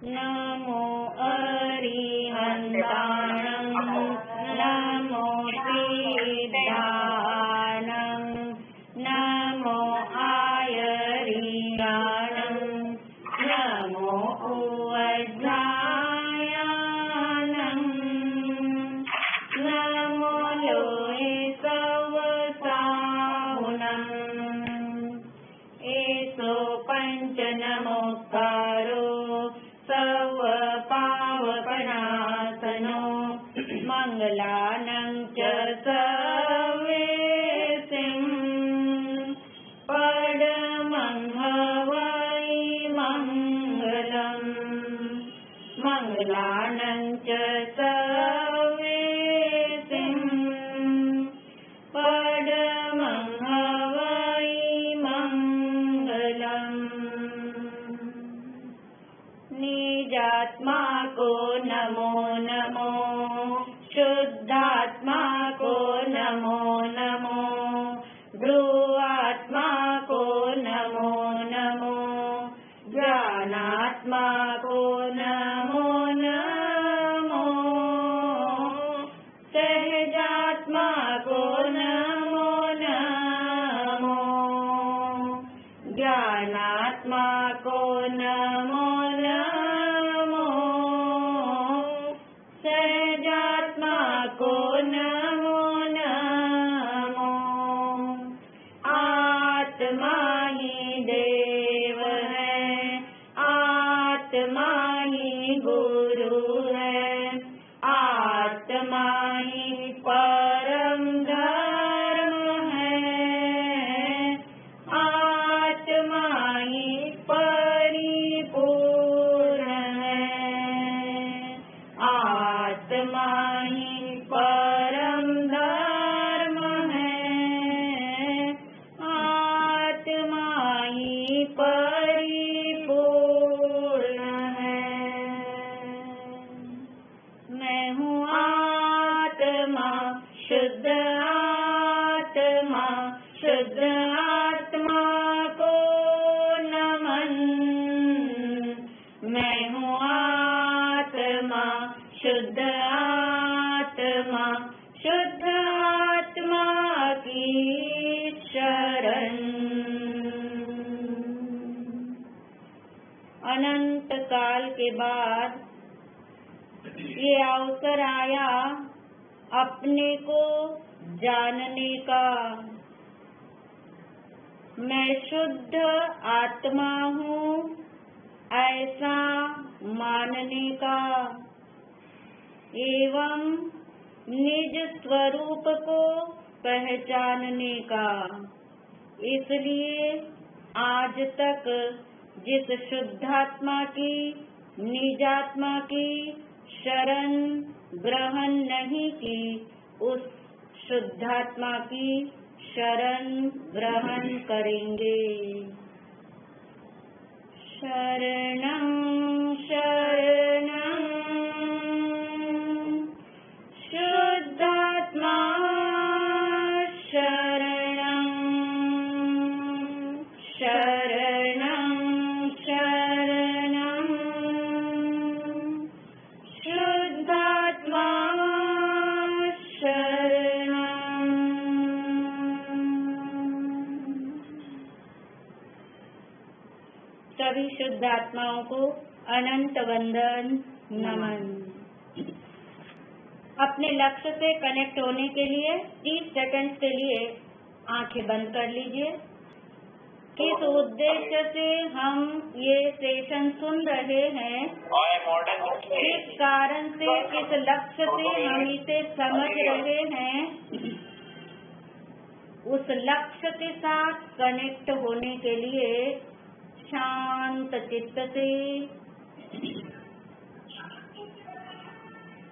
नमो अरिहन्ताणं नमो सिद्धानं नमो आयरियाणं नमो उवज्जायानं नमो लोहे सवसाहुनं एसो पंच नमोकारो सव पावपनासनो मंगलानं च सवेसिं परमं हवै मंगलम् मंगलानं च सवेसिं परमं हवै मंगलम् निजात्मा को नमो नमो शुद्धात्मा को नमो नमो ध्रुवात्मा को नमो नमो ज्ञानात्मा को नमो नमो सहजात्मा को नमो नमो ज्ञानात्मा को नमो नमो सहजात्मा को नमो नमो आत्मा ही देव है आत्मा ही गुरु है आत्मा ही परम धर्म है आत्मा ही परिपूर्ण है आत्मा ही परम धर्म है आत्मा ही परिपूर्ण है मैं हूँ आत्मा शुद्ध आत्मा को नमन मैं हूँ आत्मा शुद्ध आत्मा की शरण अनंत काल के बाद ये अवसर आया अपने को जानने का मैं शुद्ध आत्मा हूँ ऐसा मानने का एवं निज स्वरूप को पहचानने का इसलिए आज तक जिस शुद्धात्मा की निजात्मा की शरण ग्रहण नहीं की उस शुद्धात्मा की शरण ग्रहण करेंगे शरणं शरणं शुद्धात्मा शरणं शरणं शरणं शुद्धात्मा शरणं सभी शुद्धात्माओं को अनंत वंदन नमन अपने लक्ष्य से कनेक्ट होने के लिए 30 सेकंड के लिए आंखें बंद कर लीजिए किस उद्देश्य से हम ये सेशन सुन रहे हैं किस कारण से किस लक्ष्य से हम इसे समझ रहे हैं उस लक्ष्य के साथ कनेक्ट होने के लिए शांत चित्त से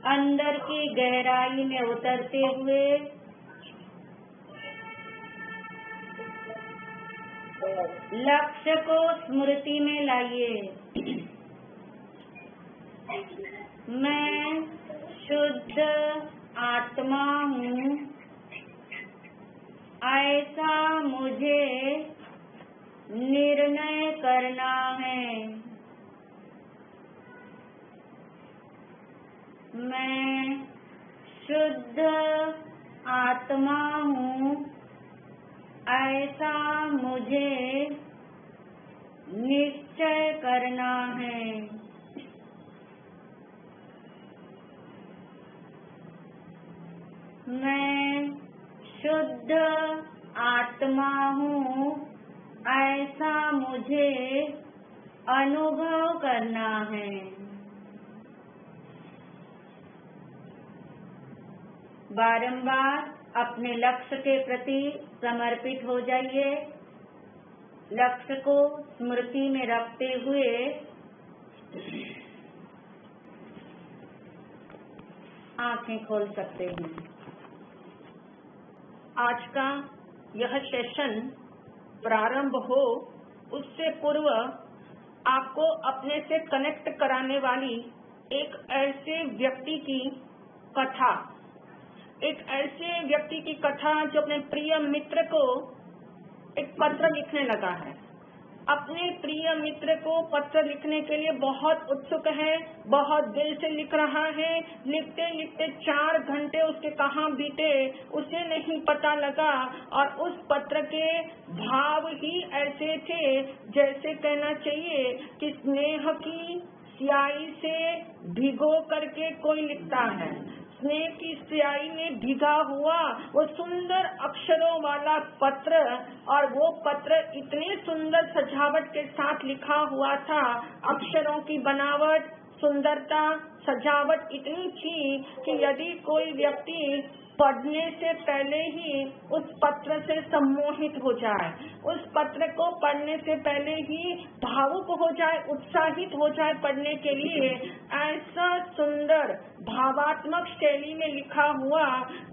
अंदर की गहराई में उतरते हुए लक्ष्य को स्मृति में लाइए मैं शुद्ध आत्मा हूँ ऐसा मुझे निर्णय करना है मैं शुद्ध आत्मा हूँ, ऐसा मुझे निश्चय करना है। मैं शुद्ध आत्मा हूँ, ऐसा मुझे अनुभव करना है। बारंबार अपने लक्ष्य के प्रति समर्पित हो जाइए। लक्ष्य को स्मृति में रखते हुए आंखें खोल सकते हैं। आज का यह सेशन प्रारंभ हो उससे पूर्व आपको अपने से कनेक्ट कराने वाली एक ऐसे व्यक्ति की कथा, एक ऐसे व्यक्ति की कथा जो अपने प्रिय मित्र को एक पत्र लिखने लगा है। अपने प्रिय मित्र को पत्र लिखने के लिए बहुत उत्सुक है, बहुत दिल से लिख रहा है। लिखते लिखते 4 घंटे उसके कहाँ बीते उसे नहीं पता लगा, और उस पत्र के भाव ही ऐसे थे जैसे कहना चाहिए कि स्नेह की स्याही से भिगो करके कोई लिखता है। स्नेह की स्याही में भीगा हुआ वो सुंदर अक्षरों वाला पत्र, और वो पत्र इतने सुंदर सजावट के साथ लिखा हुआ था। अक्षरों की बनावट, सुंदरता, सजावट इतनी थी कि यदि कोई व्यक्ति पढ़ने से पहले ही उस पत्र से सम्मोहित हो जाए, उस पत्र को पढ़ने से पहले ही भावुक हो जाए, उत्साहित हो जाए पढ़ने के लिए, ऐसा सुंदर भावात्मक शैली में लिखा हुआ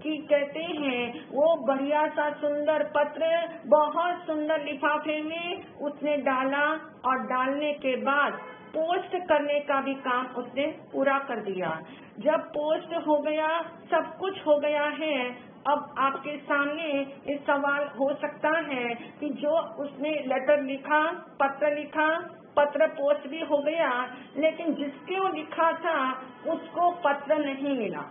कि कहते हैं वो बढ़िया सा सुंदर पत्र बहुत सुंदर लिफाफे में उसने डाला, और डालने के बाद पोस्ट करने का भी काम उसने पूरा कर दिया। जब पोस्ट हो गया, सब कुछ हो गया है, अब आपके सामने एक सवाल हो सकता है कि जो उसने लेटर लिखा, पत्र लिखा, पत्र पोस्ट भी हो गया, लेकिन जिसके वो लिखा था उसको पत्र नहीं मिला।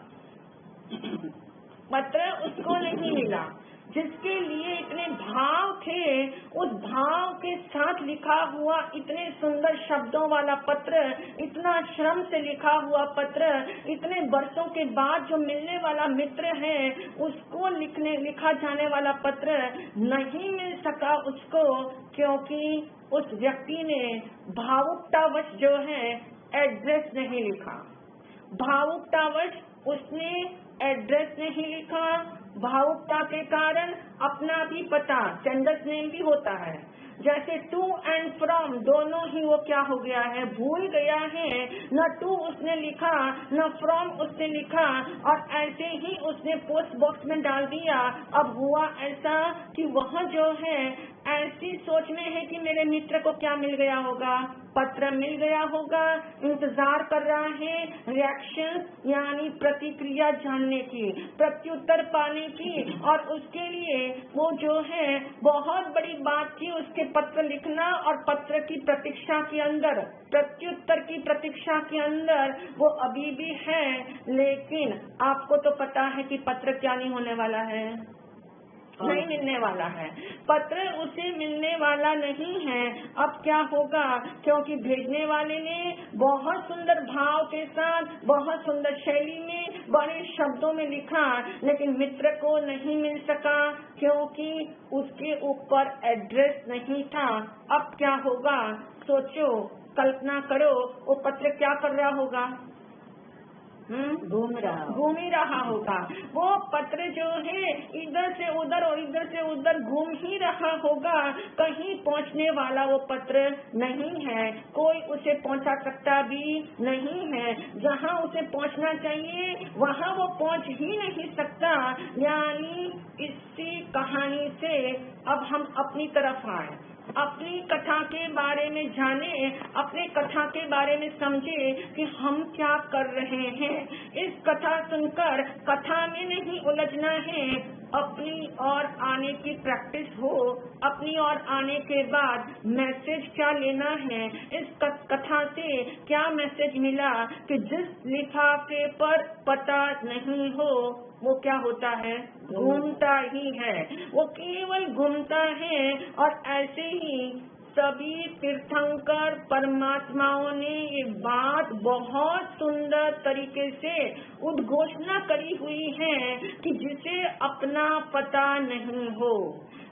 पत्र उसको नहीं मिला। जिसके लिए इतने भाव थे, उस भाव के साथ लिखा हुआ इतने सुंदर शब्दों वाला पत्र, इतना श्रम से लिखा हुआ पत्र, इतने वर्षों के बाद जो मिलने वाला मित्र है उसको लिखा जाने वाला पत्र नहीं मिल सका उसको, क्योंकि उस व्यक्ति ने भावुकतावश जो है एड्रेस नहीं लिखा। भावुकतावश उसने एड्रेस नहीं लिखा। भावुकता के कारण अपना भी पता, सेंडर्स नेम भी होता है, जैसे टू एंड फ्रॉम दोनों ही वो क्या हो गया है, भूल गया है। न टू उसने लिखा, न फ्रॉम उसने लिखा, और ऐसे ही उसने पोस्ट बॉक्स में डाल दिया। अब हुआ ऐसा कि वह जो है ऐसी सोच में है कि मेरे मित्र को क्या मिल गया होगा, पत्र मिल गया होगा, इंतजार कर रहा है रिएक्शन यानी प्रतिक्रिया जानने की, प्रत्युत्तर पाने की, और उसके लिए वो जो है बहुत बड़ी बात थी उसके पत्र लिखना, और पत्र की प्रतीक्षा के अंदर, प्रत्युत्तर की प्रतीक्षा के अंदर वो अभी भी है। लेकिन आपको तो पता है कि पत्र क्या नहीं होने वाला है, नहीं मिलने वाला है, पत्र उसे मिलने वाला नहीं है। अब क्या होगा, क्योंकि भेजने वाले ने बहुत सुंदर भाव के साथ, बहुत सुंदर शैली में, बड़े शब्दों में लिखा, लेकिन मित्र को नहीं मिल सका क्योंकि उसके ऊपर एड्रेस नहीं था। अब क्या होगा, सोचो, कल्पना करो, वो पत्र क्या कर रहा होगा, घूम रहा होगा। वो पत्र जो है इधर से उधर और इधर से उधर घूम ही रहा होगा, कहीं पहुंचने वाला वो पत्र नहीं है, कोई उसे पहुंचा सकता भी नहीं है। जहां उसे पहुंचना चाहिए वहां वो पहुंच ही नहीं सकता। यानी इसी कहानी से अब हम अपनी तरफ आए, अपनी कथा के बारे में जाने, अपने कथा के बारे में समझे कि हम क्या कर रहे हैं। इस कथा सुनकर कथा में नहीं उलझना है, अपनी ओर आने की प्रैक्टिस हो। अपनी ओर आने के बाद मैसेज क्या लेना है, इस कथा से क्या मैसेज मिला कि जिस लिफाफे पर पता नहीं हो वो क्या होता है, घूमता ही है, वो केवल घूमता है। और ऐसे ही सभी तीर्थंकर परमात्माओं ने ये बात बहुत सुंदर तरीके से उद्घोषणा करी हुई है कि जिसे अपना पता नहीं हो,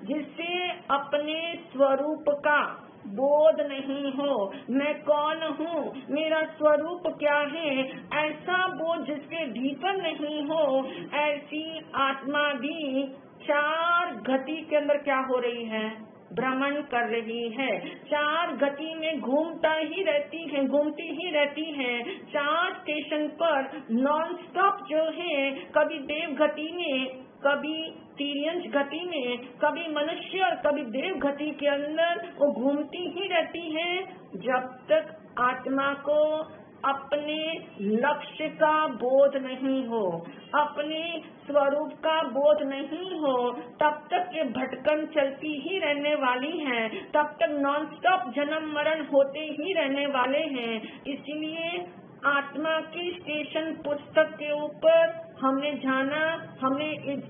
जिसे अपने स्वरूप का बोध नहीं हो, मैं कौन हूँ, मेरा स्वरूप क्या है, ऐसा बोध जिसके भीतर नहीं हो, ऐसी आत्मा भी 4 गति के अंदर क्या हो रही है, भ्रमण कर रही है। 4 गति में घूमती ही रहती है। 4 स्टेशन पर नॉन स्टॉप जो है, कभी देव गति में, कभी तिर्यंश गति में, कभी मनुष्य और कभी देव गति के अंदर वो घूमती ही रहती है, जब तक आत्मा को अपने लक्ष्य का बोध नहीं हो, अपने स्वरूप का बोध नहीं हो, तब तक ये भटकन चलती ही रहने वाली है, तब तक नॉन स्टॉप जन्म मरण होते ही रहने वाले हैं। इसलिए आत्मा की स्टेशन पुस्तक के ऊपर हमने जाना, हमने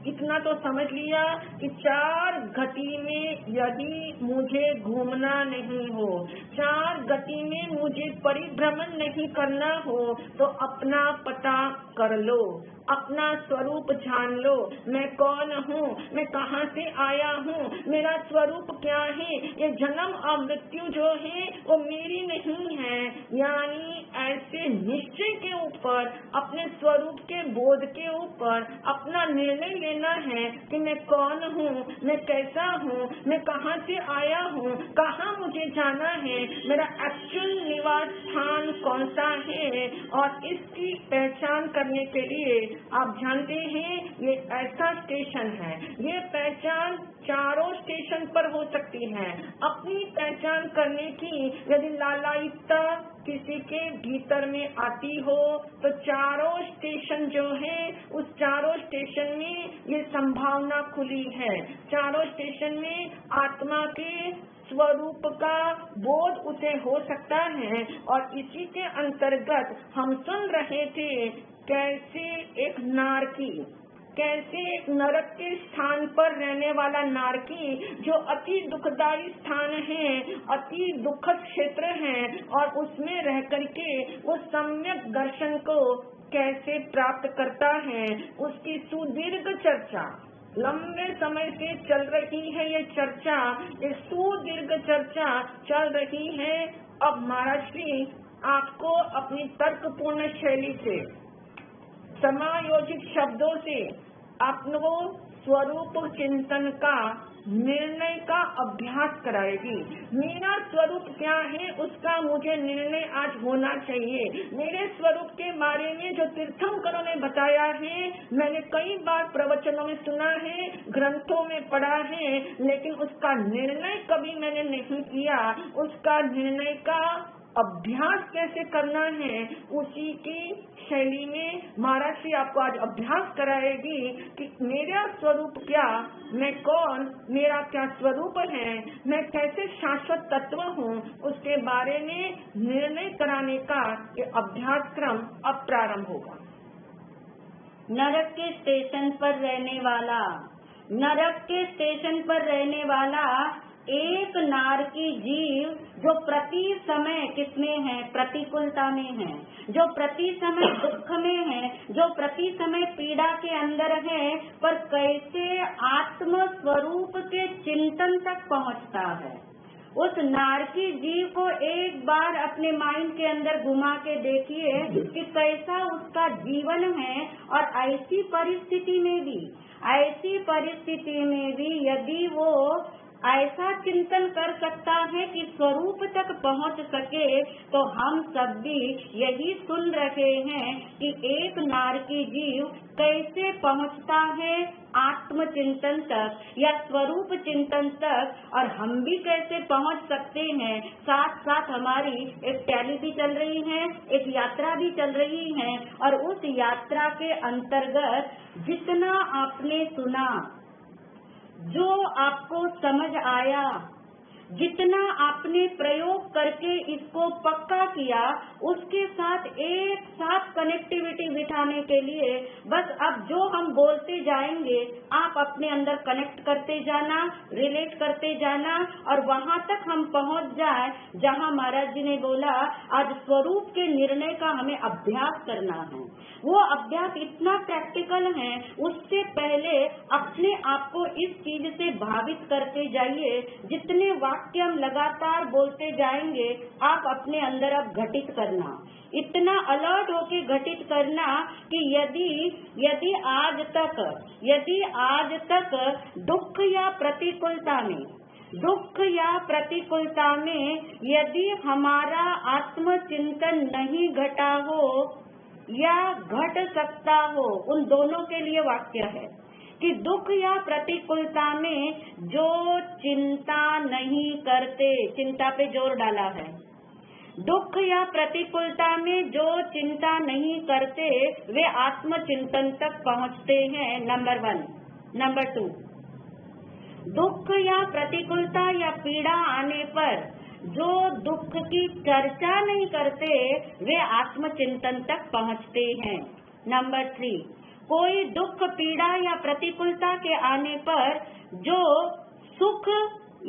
इतना तो समझ लिया कि 4 गति में यदि मुझे घूमना नहीं हो, 4 गति में मुझे परिभ्रमण नहीं करना हो, तो अपना पता कर लो, अपना स्वरूप जान लो। मैं कौन हूँ, मैं कहाँ से आया हूँ, मेरा स्वरूप क्या है, ये जन्म और मृत्यु जो है वो मेरी नहीं है। यानी ऐसे निश्चय के ऊपर, अपने स्वरूप के बोध के ऊपर अपना निर्णय लेना है कि मैं कौन हूँ, मैं कैसा हूँ, मैं कहाँ से आया हूँ, कहाँ मुझे जाना है, मेरा एक्चुअल निवास स्थान कौन सा है। और इसकी पहचान करने के लिए आप जानते हैं ये ऐसा स्टेशन है, ये पहचान 4 स्टेशन पर हो सकती है। अपनी पहचान करने की यदि लालायिकता किसी के भीतर में आती हो तो 4 स्टेशन जो है, उस 4 स्टेशन में ये संभावना खुली है। 4 स्टेशन में आत्मा के स्वरूप का बोध उसे हो सकता है। और इसी के अंतर्गत हम सुन रहे थे कैसे एक नारकी, कैसे नरक के स्थान पर रहने वाला नारकी, जो अति दुखदायी स्थान है, अति दुखद क्षेत्र है, और उसमें रह करके वो सम्यक दर्शन को कैसे प्राप्त करता है, उसकी सुदीर्घ चर्चा लंबे समय से चल रही है। ये चर्चा, ये सुदीर्घ चर्चा चल रही है। अब महाराज श्री आपको अपनी तर्कपूर्ण शैली से, समायोजित शब्दों से अपने स्वरूप चिंतन का, निर्णय का अभ्यास कराएगी। मेरा स्वरूप क्या है उसका मुझे निर्णय आज होना चाहिए। मेरे स्वरूप के बारे में जो तीर्थंकरों ने बताया है, मैंने कई बार प्रवचनों में सुना है, ग्रंथों में पढ़ा है, लेकिन उसका निर्णय कभी मैंने नहीं किया। उसका निर्णय का अभ्यास कैसे करना है, उसी की शैली में महाराज श्री आपको आज अभ्यास कराएगी कि मेरा स्वरूप क्या, मैं कौन, मेरा क्या स्वरूप है, मैं कैसे शाश्वत तत्व हूँ, उसके बारे में निर्णय कराने का ये अभ्यास क्रम अब प्रारंभ होगा। नरक के स्टेशन पर रहने वाला, नरक के स्टेशन पर रहने वाला एक नारकी जीव जो प्रति समय किसमें है, प्रतिकूलता में है, जो प्रति समय दुख में है, जो प्रति समय पीड़ा के अंदर है, पर कैसे आत्म स्वरूप के चिंतन तक पहुंचता है। उस नारकी जीव को एक बार अपने माइंड के अंदर घुमा के देखिए कि कैसा उसका जीवन है। और ऐसी परिस्थिति में भी यदि वो ऐसा चिंतन कर सकता है कि स्वरूप तक पहुंच सके, तो हम सब भी यही सुन रहे हैं कि एक नारकी जीव कैसे पहुंचता है आत्म चिंतन तक या स्वरूप चिंतन तक, और हम भी कैसे पहुंच सकते हैं। साथ साथ हमारी एक टैली भी चल रही है, एक यात्रा भी चल रही है, और उस यात्रा के अंतर्गत जितना आपने सुना, जो आपको समझ आया, जितना आपने प्रयोग करके इसको पक्का किया, उसके साथ एक साथ कनेक्टिविटी बिठाने के लिए बस अब जो हम बोलते जाएंगे आप अपने अंदर कनेक्ट करते जाना, रिलेट करते जाना और वहां तक हम पहुंच जाए जहां महाराज जी ने बोला आज स्वरूप के निर्णय का हमें अभ्यास करना है। वो अभ्यास इतना प्रैक्टिकल है, उससे पहले अपने आप को इस चीज से भावित करते जाइए। जितने वाक्य हम लगातार बोलते जाएंगे आप अपने अंदर अब घटित करना, इतना अलर्ट होके घटित करना कि यदि आज तक दुख या प्रतिकूलता में यदि हमारा आत्मचिंतन नहीं घटा हो या घट सकता हो, उन दोनों के लिए वाक्य है कि दुख या प्रतिकूलता में जो चिंता नहीं करते, चिंता पे जोर डाला है, दुख या प्रतिकूलता में जो चिंता नहीं करते वे आत्मचिंतन तक पहुंचते हैं। नंबर 1। नंबर 2, दुख या प्रतिकूलता या पीड़ा आने पर जो दुख की चर्चा नहीं करते वे आत्मचिंतन तक पहुंचते हैं। नंबर 3, कोई दुख, पीड़ा या प्रतिकूलता के आने पर जो सुख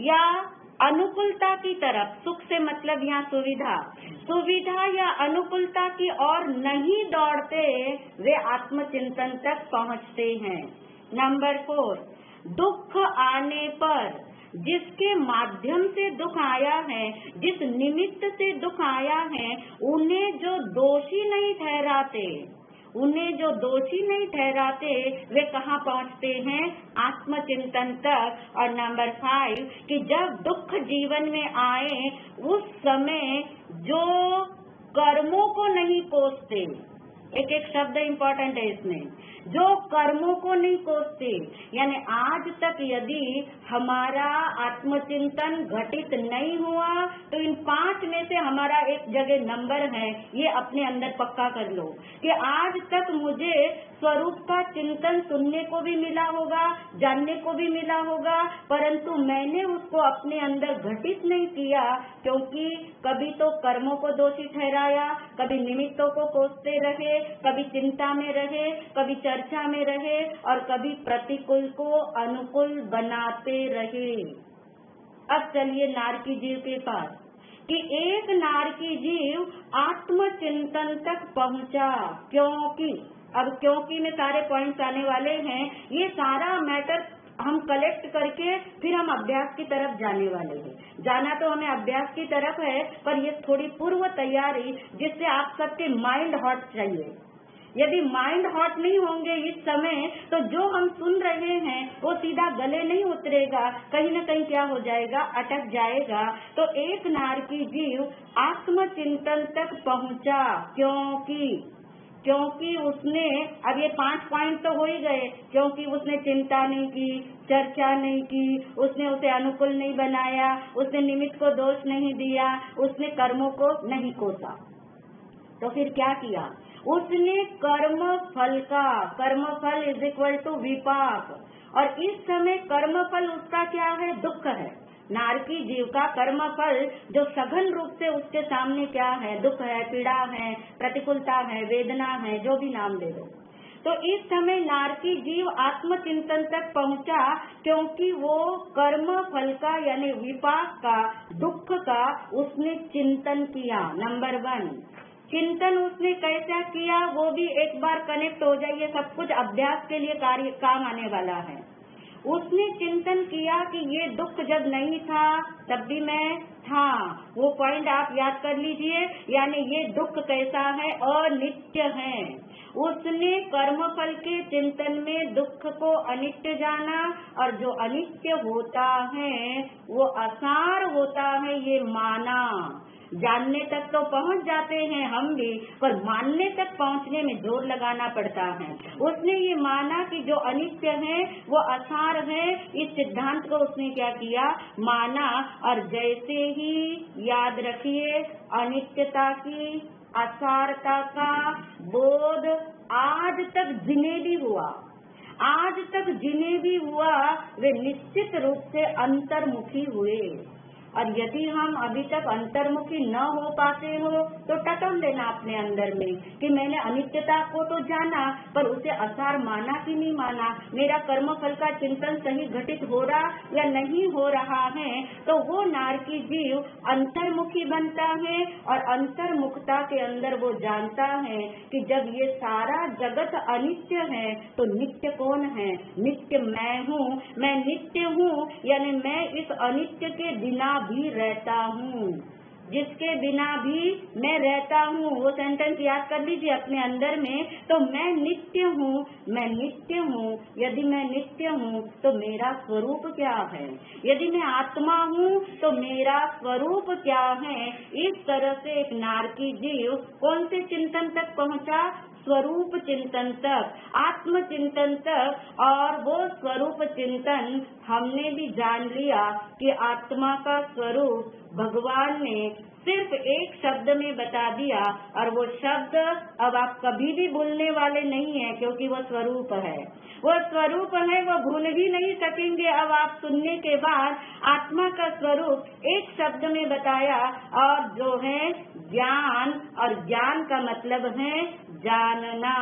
या अनुकूलता की तरफ, सुख से मतलब यहाँ सुविधा या अनुकूलता की ओर नहीं दौड़ते वे आत्मचिंतन तक पहुंचते हैं। नंबर 4, दुख आने पर जिसके माध्यम से दुख आया है, जिस निमित्त से दुख आया है, उन्हें जो दोषी नहीं ठहराते वे कहाँ पहुँचते हैं? आत्मचिंतन तक। और नंबर 5 कि जब दुख जीवन में आए उस समय जो कर्मों को नहीं कोसते, एक शब्द इम्पोर्टेंट है इसमें, जो कर्मों को नहीं कोसते, यानी आज तक यदि हमारा आत्मचिंतन घटित नहीं हुआ तो इन 5 में से हमारा एक जगह नंबर है, ये अपने अंदर पक्का कर लो कि आज तक मुझे स्वरूप का चिंतन सुनने को भी मिला होगा, जानने को भी मिला होगा, परंतु मैंने उसको अपने अंदर घटित नहीं किया, क्योंकि कभी तो कर्मों को दोषी ठहराया, कभी निमित्तों को कोसते रहे, कभी चिंता में रहे, कभी चर्चा में रहे और कभी प्रतिकूल को अनुकूल बनाते रहे। अब चलिए नारकी जीव के पास कि एक नारकी जीव आत्मचिंतन तक पहुंचा, क्योंकि में सारे पॉइंट्स आने वाले हैं। ये सारा मैटर हम कलेक्ट करके फिर हम अभ्यास की तरफ जाने वाले हैं। जाना तो हमें अभ्यास की तरफ है, पर ये थोड़ी पूर्व तैयारी जिससे आप सबके माइंड हॉट चाहिए। यदि माइंड हॉट नहीं होंगे इस समय तो जो हम सुन रहे हैं वो सीधा गले नहीं उतरेगा, कहीं न कहीं क्या हो जाएगा, अटक जाएगा। तो एक नारकी जीव आत्मचिंतन तक पहुंचा क्योंकि उसने, अब ये 5 पॉइंट तो हो ही गए, क्योंकि उसने चिंता नहीं की, चर्चा नहीं की, उसने उसे अनुकूल नहीं बनाया, उसने निमित्त को दोष नहीं दिया, उसने कर्मों को नहीं कोसा। तो फिर क्या किया उसने? कर्मफल = विपाक, और इस समय कर्मफल उसका क्या है? दुख है। नारकी जीव का कर्मफल जो सघन रूप से उसके सामने क्या है? दुख है, पीड़ा है, प्रतिकूलता है, वेदना है, जो भी नाम दे दो। तो इस समय नारकी जीव आत्मचिंतन तक पहुंचा क्योंकि वो कर्मफल का यानी विपाक का, दुख का उसने चिंतन किया। नंबर 1 चिंतन उसने कैसा किया वो भी एक बार कनेक्ट हो जाइए, सब कुछ अभ्यास के लिए काम आने वाला है। उसने चिंतन किया कि ये दुख जब नहीं था तब भी मैं था, वो पॉइंट आप याद कर लीजिए, यानी ये दुख कैसा है? अनित्य है। उसने कर्मफल के चिंतन में दुख को अनित्य जाना, और जो अनित्य होता है वो असार होता है ये माना। जानने तक तो पहुंच जाते हैं हम भी, पर मानने तक पहुंचने में जोर लगाना पड़ता है। उसने ये माना कि जो अनित्य है वो असार है, इस सिद्धांत को उसने क्या किया? माना। और जैसे ही, याद रखिए, अनित्यता की, असारता का बोध आज तक जिन्हें भी हुआ, आज तक जिन्हें भी हुआ वे निश्चित रूप से अंतर्मुखी हुए। और यदि हम अभी तक अंतर्मुखी न हो पाते हो तो टटोल लेना अपने अंदर में कि मैंने अनित्यता को तो जाना पर उसे असार माना कि नहीं माना, मेरा कर्मफल का चिंतन सही घटित हो रहा या नहीं हो रहा है। तो वो नारकी जीव अंतर्मुखी बनता है और अंतर्मुखता के अंदर वो जानता है कि जब ये सारा जगत अनित्य है तो नित्य कौन है? नित्य मैं हूँ। मैं नित्य हूँ यानी मैं इस अनित्य के बिना भी रहता हूँ, जिसके बिना भी मैं रहता हूँ। वो सेंटेंस याद कर लीजिए अपने अंदर में। तो मैं नित्य हूँ, मैं नित्य हूँ। यदि मैं नित्य हूँ तो मेरा स्वरूप क्या है? यदि मैं आत्मा हूँ तो मेरा स्वरूप क्या है? इस तरह से एक नारकी जीव कौन से चिंतन तक पहुँचा? स्वरूप चिंतन तक, आत्म चिंतन तक। और वो स्वरूप चिंतन हमने भी जान लिया कि आत्मा का स्वरूप भगवान ने सिर्फ एक शब्द में बता दिया और वो शब्द अब आप कभी भी भूलने वाले नहीं है क्योंकि वो स्वरूप है। वो स्वरूप है, वो भूल ही नहीं सकेंगे। अब आप सुनने के बाद आत्मा का स्वरूप एक शब्द में बताया और जो है ज्ञान, और ज्ञान का मतलब है जानना।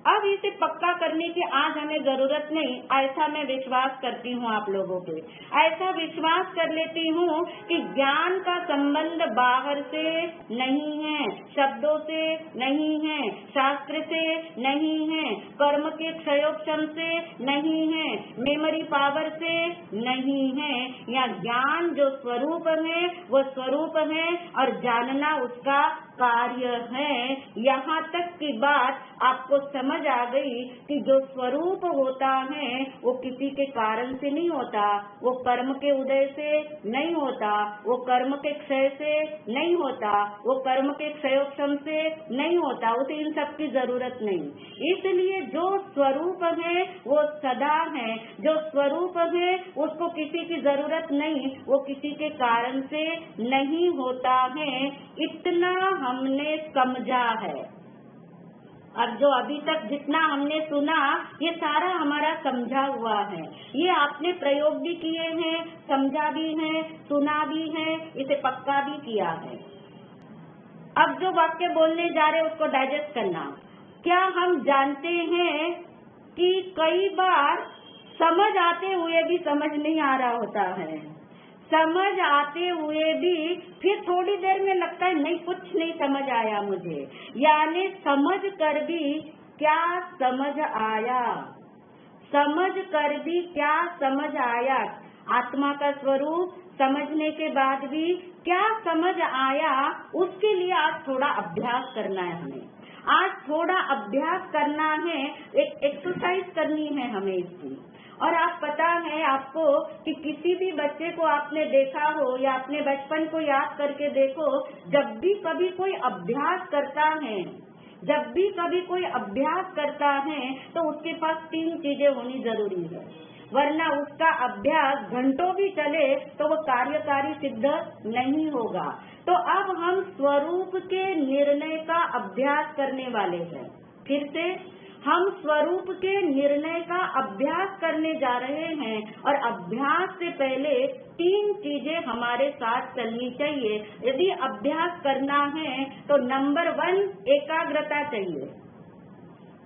अब इसे पक्का करने की आज हमें जरूरत नहीं, ऐसा मैं विश्वास करती हूँ आप लोगों पे। ऐसा विश्वास कर लेती हूँ कि ज्ञान का संबंध बाहर से नहीं है, शब्दों से नहीं है, शास्त्र से नहीं है, कर्म के क्षयोक्षम से नहीं है, मेमोरी पावर से नहीं है। या ज्ञान जो स्वरूप है वो स्वरूप है और जानना उसका कार्य है। यहाँ तक की बात आपको समझ आ गई कि जो स्वरूप होता है वो किसी के कारण से नहीं होता, वो कर्म के उदय से नहीं होता, वो कर्म के क्षय से नहीं होता, वो कर्म के क्षयोक्षम से नहीं होता, उसे इन सब की जरूरत नहीं। इसलिए जो स्वरूप है वो सदा है, जो स्वरूप है उसको किसी की जरूरत नहीं, वो किसी के कारण से नहीं होता है। इतना हमने समझा है। अब जो अभी तक जितना हमने सुना ये सारा हमारा समझा हुआ है। ये आपने प्रयोग भी किए हैं, समझा भी है, सुना भी है, इसे पक्का भी किया है। अब जो वाक्य बोलने जा रहे उसको डाइजेस्ट करना। क्या हम जानते हैं कि कई बार समझ आते हुए भी समझ नहीं आ रहा होता है, समझ आते हुए भी फिर थोड़ी देर में लगता है नहीं कुछ नहीं समझ आया मुझे, यानी समझ कर भी क्या समझ आया, समझ कर भी क्या समझ आया। आत्मा का स्वरूप समझने के बाद भी क्या समझ आया, उसके लिए आज थोड़ा अभ्यास करना है हमें। आज थोड़ा अभ्यास करना है, एक एक्सरसाइज करनी है हमें इसकी। और आप पता है आपको कि किसी भी बच्चे को आपने देखा हो या अपने बचपन को याद करके देखो, जब भी कभी कोई अभ्यास करता है, जब भी कभी कोई अभ्यास करता है तो उसके पास 3 चीजें होनी जरूरी है, वरना उसका अभ्यास घंटों भी चले तो वो कार्यकारी सिद्ध नहीं होगा। तो अब हम स्वरूप के निर्णय का अभ्यास करने वाले हैं। फिर से हम स्वरूप के निर्णय का अभ्यास करने जा रहे हैं और अभ्यास से पहले 3 चीजें हमारे साथ चलनी चाहिए। यदि अभ्यास करना है तो नंबर 1 एकाग्रता चाहिए।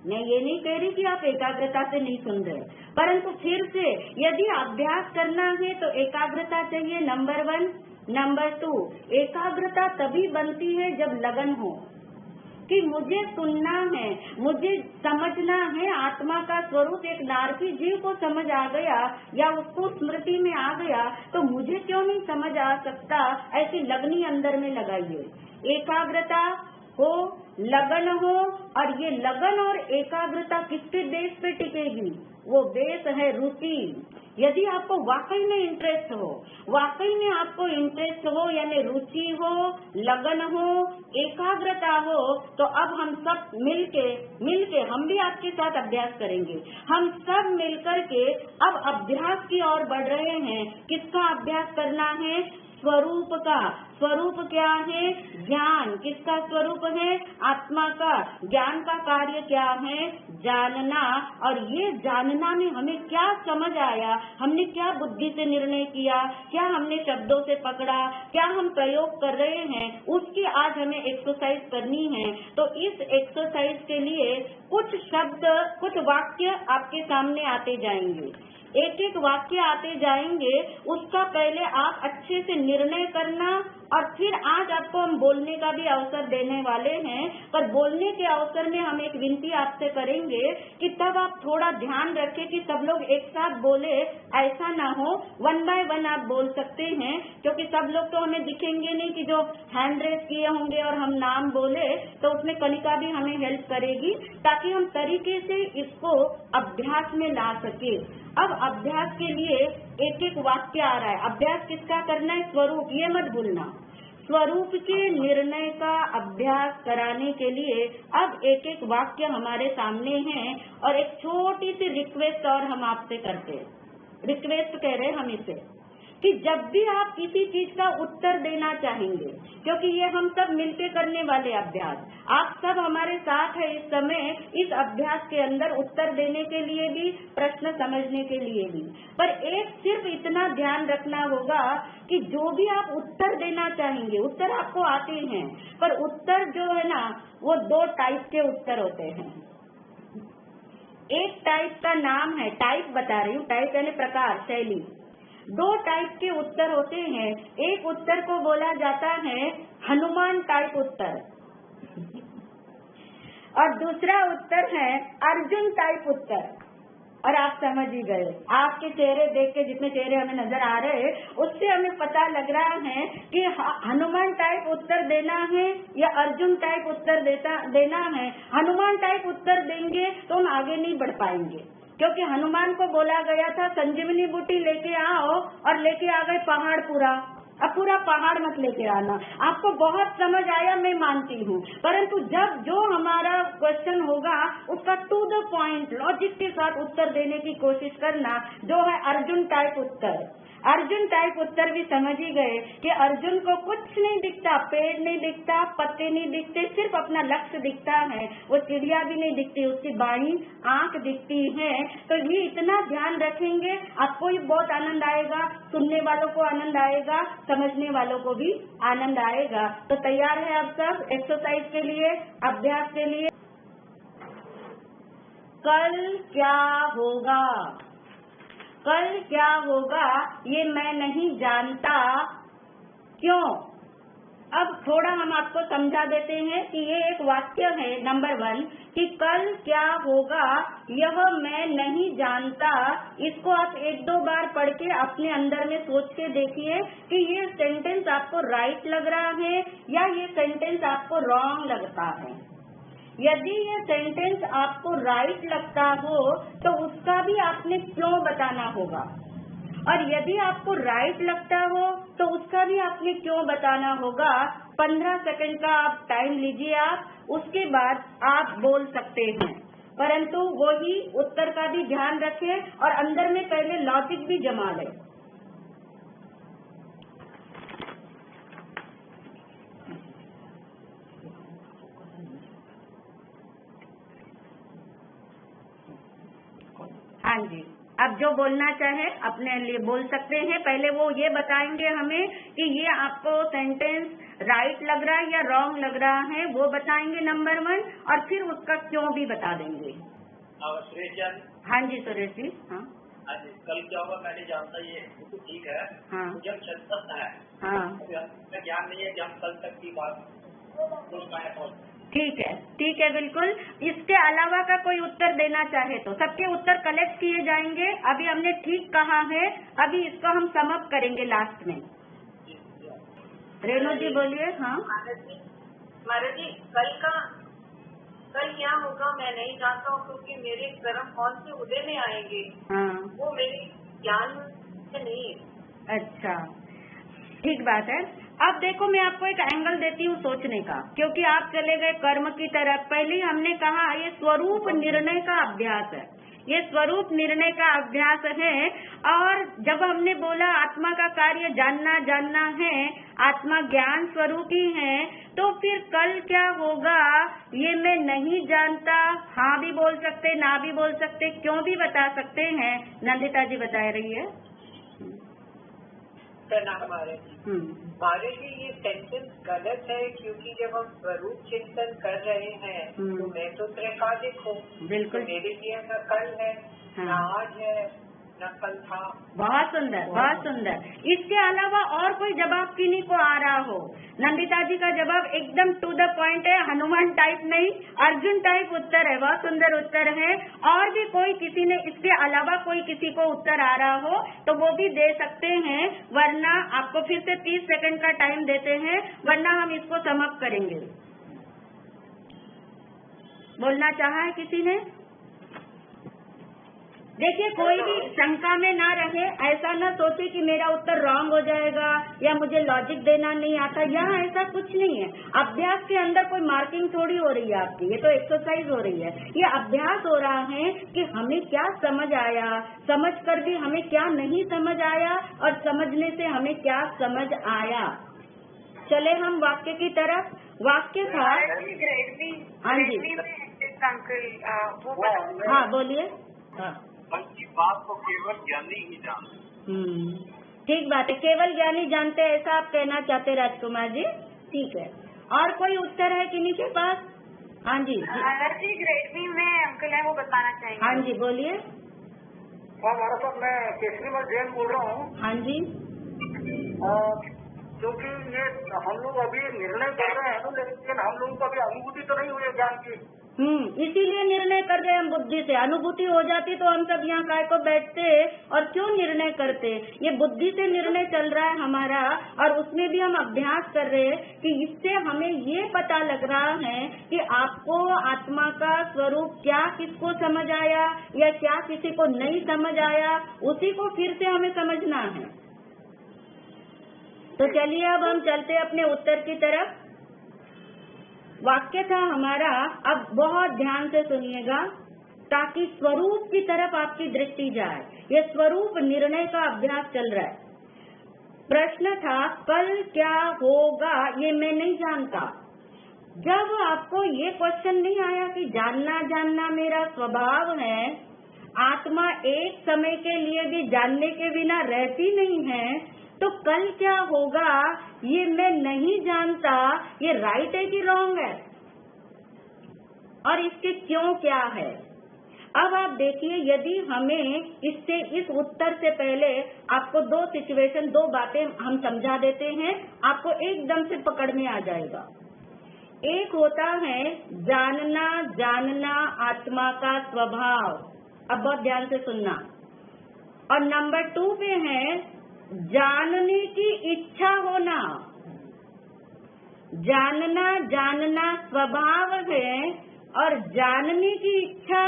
मैं ये नहीं कह रही कि आप एकाग्रता से नहीं सुन रहे, परंतु फिर से यदि अभ्यास करना है तो एकाग्रता चाहिए, नंबर 1। नंबर 2, एकाग्रता तभी बनती है जब लगन हो कि मुझे सुनना है, मुझे समझना है। आत्मा का स्वरूप एक नारकी जीव को समझ आ गया या उसको स्मृति में आ गया तो मुझे क्यों नहीं समझ आ सकता, ऐसी लगनी अंदर में लगाइए। एकाग्रता हो, लगन हो, और ये लगन और एकाग्रता किसके बेस पे टिकेगी? वो बेस है रुचि। यदि आपको वाकई में इंटरेस्ट हो, वाकई में आपको इंटरेस्ट हो यानी रुचि हो, लगन हो, एकाग्रता हो, तो अब हम सब मिलके हम भी आपके साथ अभ्यास करेंगे। हम सब मिलकर के अब अभ्यास की ओर बढ़ रहे हैं। किसका अभ्यास करना है? स्वरूप का। स्वरूप क्या है? ज्ञान। किसका स्वरूप है? आत्मा का। ज्ञान का कार्य क्या है? जानना। और ये जानना में हमें क्या समझ आया, हमने क्या बुद्धि से निर्णय किया, क्या हमने शब्दों से पकड़ा, क्या हम प्रयोग कर रहे हैं, उसकी आज हमें एक्सरसाइज करनी है। तो इस एक्सरसाइज के लिए कुछ शब्द, कुछ वाक्य आपके सामने आते जाएंगे। एक एक वाक्य आते जाएंगे, उसका पहले आप अच्छे से निर्णय करना, और फिर आज आपको हम बोलने का भी अवसर देने वाले हैं। पर बोलने के अवसर में हम एक विनती आपसे करेंगे कि तब आप थोड़ा ध्यान रखें कि सब लोग एक साथ बोले, ऐसा ना हो। 1 बाय 1 आप बोल सकते हैं, क्योंकि सब लोग तो हमें दिखेंगे नहीं कि जो हैंड रेस किए होंगे और हम नाम बोले, तो उसमें कनिका भी हमें हेल्प करेगी, ताकि हम तरीके से इसको अभ्यास में ला सके। अब अभ्यास के लिए एक एक वाक्य आ रहा है। अभ्यास किसका करना है? स्वरूप। ये मत भूलना। स्वरूप के निर्णय का अभ्यास कराने के लिए अब एक एक वाक्य हमारे सामने है, और एक छोटी सी रिक्वेस्ट और हम आपसे करते हैं। रिक्वेस्ट कह रहे हैं हम इसे, कि जब भी आप किसी चीज का उत्तर देना चाहेंगे, क्योंकि ये हम सब मिलके करने वाले अभ्यास, आप सब हमारे साथ है इस समय इस अभ्यास के अंदर, उत्तर देने के लिए भी, प्रश्न समझने के लिए भी। पर एक सिर्फ इतना ध्यान रखना होगा कि जो भी आप उत्तर देना चाहेंगे, उत्तर आपको आते हैं, पर उत्तर जो है ना, वो 2 टाइप के उत्तर होते हैं। एक टाइप का नाम है, टाइप बता रही हूँ, टाइप यानी प्रकार, शैली। 2 टाइप के उत्तर होते हैं। एक उत्तर को बोला जाता है हनुमान टाइप उत्तर, और दूसरा उत्तर है अर्जुन टाइप उत्तर। और आप समझ ही गए, आपके चेहरे देख के, जितने चेहरे हमें नजर आ रहे हैं, उससे हमें पता लग रहा है कि हनुमान टाइप उत्तर देना है या अर्जुन टाइप उत्तर देना है। हनुमान टाइप उत्तर देंगे तो हम आगे नहीं बढ़ पाएंगे, क्योंकि हनुमान को बोला गया था संजीवनी बूटी लेके आओ, और लेके आ गए पहाड़ पूरा। अब पूरा पहाड़ मत लेके आना। आपको बहुत समझ आया, मैं मानती हूँ, परंतु जब जो हमारा क्वेश्चन होगा उसका टू द पॉइंट लॉजिक के साथ उत्तर देने की कोशिश करना, जो है अर्जुन टाइप उत्तर। अर्जुन टाइप उत्तर भी समझ ही गए कि अर्जुन को कुछ नहीं दिखता, पेड़ नहीं दिखता, पत्ते नहीं दिखते, सिर्फ अपना लक्ष्य दिखता है। वो चिड़िया भी नहीं दिखती, उसकी बाई आंख दिखती है। तो ये इतना ध्यान रखेंगे, आपको ही बहुत आनंद आएगा, सुनने वालों को आनंद आएगा, समझने वालों को भी आनंद आएगा। तो तैयार है आप सब एक्सरसाइज के लिए, अभ्यास के लिए? कल क्या होगा? कल क्या होगा ये मैं नहीं जानता, क्यों? अब थोड़ा हम आपको समझा देते हैं कि ये एक वाक्य है नंबर 1 कि कल क्या होगा यह मैं नहीं जानता। इसको आप 1-2 बार पढ़ के अपने अंदर में सोच के देखिए कि ये सेंटेंस आपको राइट लग रहा है या ये सेंटेंस आपको रॉन्ग लगता है। यदि ये सेंटेंस आपको राइट लगता हो तो उसका भी आपने क्यों बताना होगा, और यदि आपको राइट लगता हो तो उसका भी आपने क्यों बताना होगा। 15 सेकंड का आप टाइम लीजिए, आप उसके बाद आप बोल सकते हैं, परंतु वही उत्तर का भी ध्यान रखें और अंदर में पहले लॉजिक भी जमा लें। हाँ जी, अब जो बोलना चाहे अपने लिए बोल सकते हैं। पहले वो ये बताएंगे हमें कि ये आपको सेंटेंस राइट लग रहा है या रॉन्ग लग रहा है, वो बताएंगे नंबर 1, और फिर उसका क्यों भी बता देंगे। सुरेश जी। हाँ जी सुरेश जी। हाँ जी, कल क्या होगा मैं नहीं जानता, ये तो ठीक है। हाँ जब सत्य है, हाँ हमें ज्ञान नहीं है कि हम कल तक की बात सोच पाए। ठीक है बिल्कुल। इसके अलावा का कोई उत्तर देना चाहे तो सबके उत्तर कलेक्ट किए जाएंगे। अभी हमने ठीक कहा है, अभी इसको हम सम अप करेंगे लास्ट में। रेणु जी बोलिए। हाँ महाराज जी, कल क्या होगा मैं नहीं जानता हूँ, क्योंकि मेरे कर्म कौन से उदय में आएंगे हाँ वो मेरे ज्ञान से नहीं है। अच्छा, ठीक बात है। अब देखो मैं आपको एक एंगल देती हूँ सोचने का, क्योंकि आप चले गए कर्म की तरफ। पहले हमने कहा ये स्वरूप निर्णय का अभ्यास है, ये स्वरूप निर्णय का अभ्यास है। और जब हमने बोला आत्मा का कार्य जानना जानना है, आत्मा ज्ञान स्वरूप ही है, तो फिर कल क्या होगा ये मैं नहीं जानता, हाँ भी बोल सकते, ना भी बोल सकते, क्यों भी बता सकते हैं। नंदिता जी बता रही है। महाराज जी ये सेंटेंस गलत है, क्योंकि जब हम स्वरूप चिंतन कर रहे हैं तो मैं तो त्रिकालिक हूँ। बिल्कुल। तो मेरे लिए न कल है, न आज है, न कल था। बहुत सुंदर, बहुत सुंदर। इसके अलावा और कोई जवाब किन्हीं को आ रहा हो? नंदिता जी का जवाब एकदम टू द पॉइंट है, हनुमान टाइप नहीं, अर्जुन टाइप उत्तर है, बहुत सुंदर उत्तर है। और भी कोई किसी ने इसके अलावा कोई किसी को उत्तर आ रहा हो तो वो भी दे सकते हैं, वरना आपको फिर से 30 सेकंड का टाइम देते हैं, वरना हम इसको समाप्त करेंगे। बोलना चाहा है किसी ने? देखिए, कोई भी शंका में ना रहे, ऐसा ना सोचे कि मेरा उत्तर रॉन्ग हो जाएगा या मुझे लॉजिक देना नहीं आता। यहाँ ऐसा कुछ नहीं है। अभ्यास के अंदर कोई मार्किंग थोड़ी हो रही है आपकी, ये तो एक्सरसाइज हो रही है। ये अभ्यास हो रहा है कि हमें क्या समझ आया, समझ कर भी हमें क्या नहीं समझ आया, और समझने से हमें क्या समझ आया। चले हम वाक्य की तरफ। वाक्य था, हाँ जी, हाँ बोलिए। मन की बात को केवल ज्ञानी ही जानते। ठीक बात है, केवल ज्ञानी जानते, ऐसा आप कहना चाहते राजकुमार जी? ठीक है। और कोई उत्तर है किन्हीं के पास? हाँ जी। ग्रेड बी में अंकल है वो बताना चाहेंगे। हाँ जी बोलिए। हमारा साहब, मैं केसरीमल जैन बोल रहा हूँ। हाँ जी। क्योंकि ये हम लोग अभी निर्णय कर रहे हैं, लेकिन हम लोगों को अभी अनुभूति तो नहीं हुई है ज्ञान की। इसीलिए निर्णय कर रहे हम बुद्धि से। अनुभूति हो जाती तो हम सब यहाँ काय को बैठते और क्यों निर्णय करते। ये बुद्धि से निर्णय चल रहा है हमारा, और उसमें भी हम अभ्यास कर रहे हैं कि इससे हमें ये पता लग रहा है कि आपको आत्मा का स्वरूप क्या किसको समझ आया या क्या किसी को नहीं समझ आया, उसी को फिर से हमें समझना है। तो चलिए अब हम चलते अपने उत्तर की तरफ। वाक्य था हमारा, अब बहुत ध्यान से सुनिएगा ताकि स्वरूप की तरफ आपकी दृष्टि जाए। ये स्वरूप निर्णय का अभ्यास चल रहा है। प्रश्न था कल क्या होगा ये मैं नहीं जानता। जब आपको ये क्वेश्चन नहीं आया कि जानना जानना मेरा स्वभाव है, आत्मा एक समय के लिए भी जानने के बिना रहती नहीं है, तो कल क्या होगा ये मैं नहीं जानता, ये राइट है कि रॉन्ग है, और इसके क्यों क्या है। अब आप देखिए, यदि हमें इससे इस उत्तर से पहले आपको दो सिचुएशन, दो बातें हम समझा देते हैं, आपको एकदम से पकड़ में आ जाएगा। एक होता है जानना जानना आत्मा का स्वभाव, अब बहुत ध्यान से सुनना। और नंबर 2 पे है जानने की इच्छा होना। जानना जानना स्वभाव है, और जानने की इच्छा,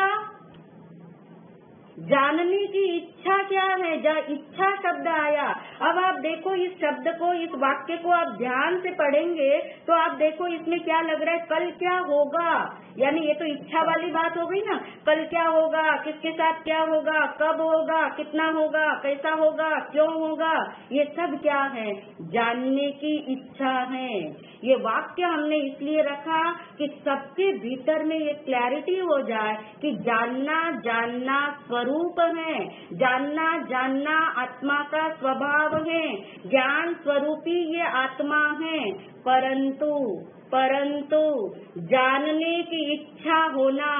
जानने की इच्छा क्या है? इच्छा शब्द आया। अब आप देखो इस शब्द को, इस वाक्य को आप ध्यान से पढ़ेंगे तो आप देखो इसमें क्या लग रहा है, कल क्या होगा, यानी ये तो इच्छा वाली बात हो गई ना। कल क्या होगा, किसके साथ क्या होगा, कब होगा, कितना होगा, कैसा होगा, क्यों होगा, ये सब क्या है? जानने की इच्छा है। ये वाक्य हमने इसलिए रखा कि सबके भीतर में ये क्लैरिटी हो जाए कि जानना जानना स्वरूप है, जानना जानना आत्मा का स्वभाव है, ज्ञान स्वरूपी ये आत्मा है। परंतु जानने की इच्छा होना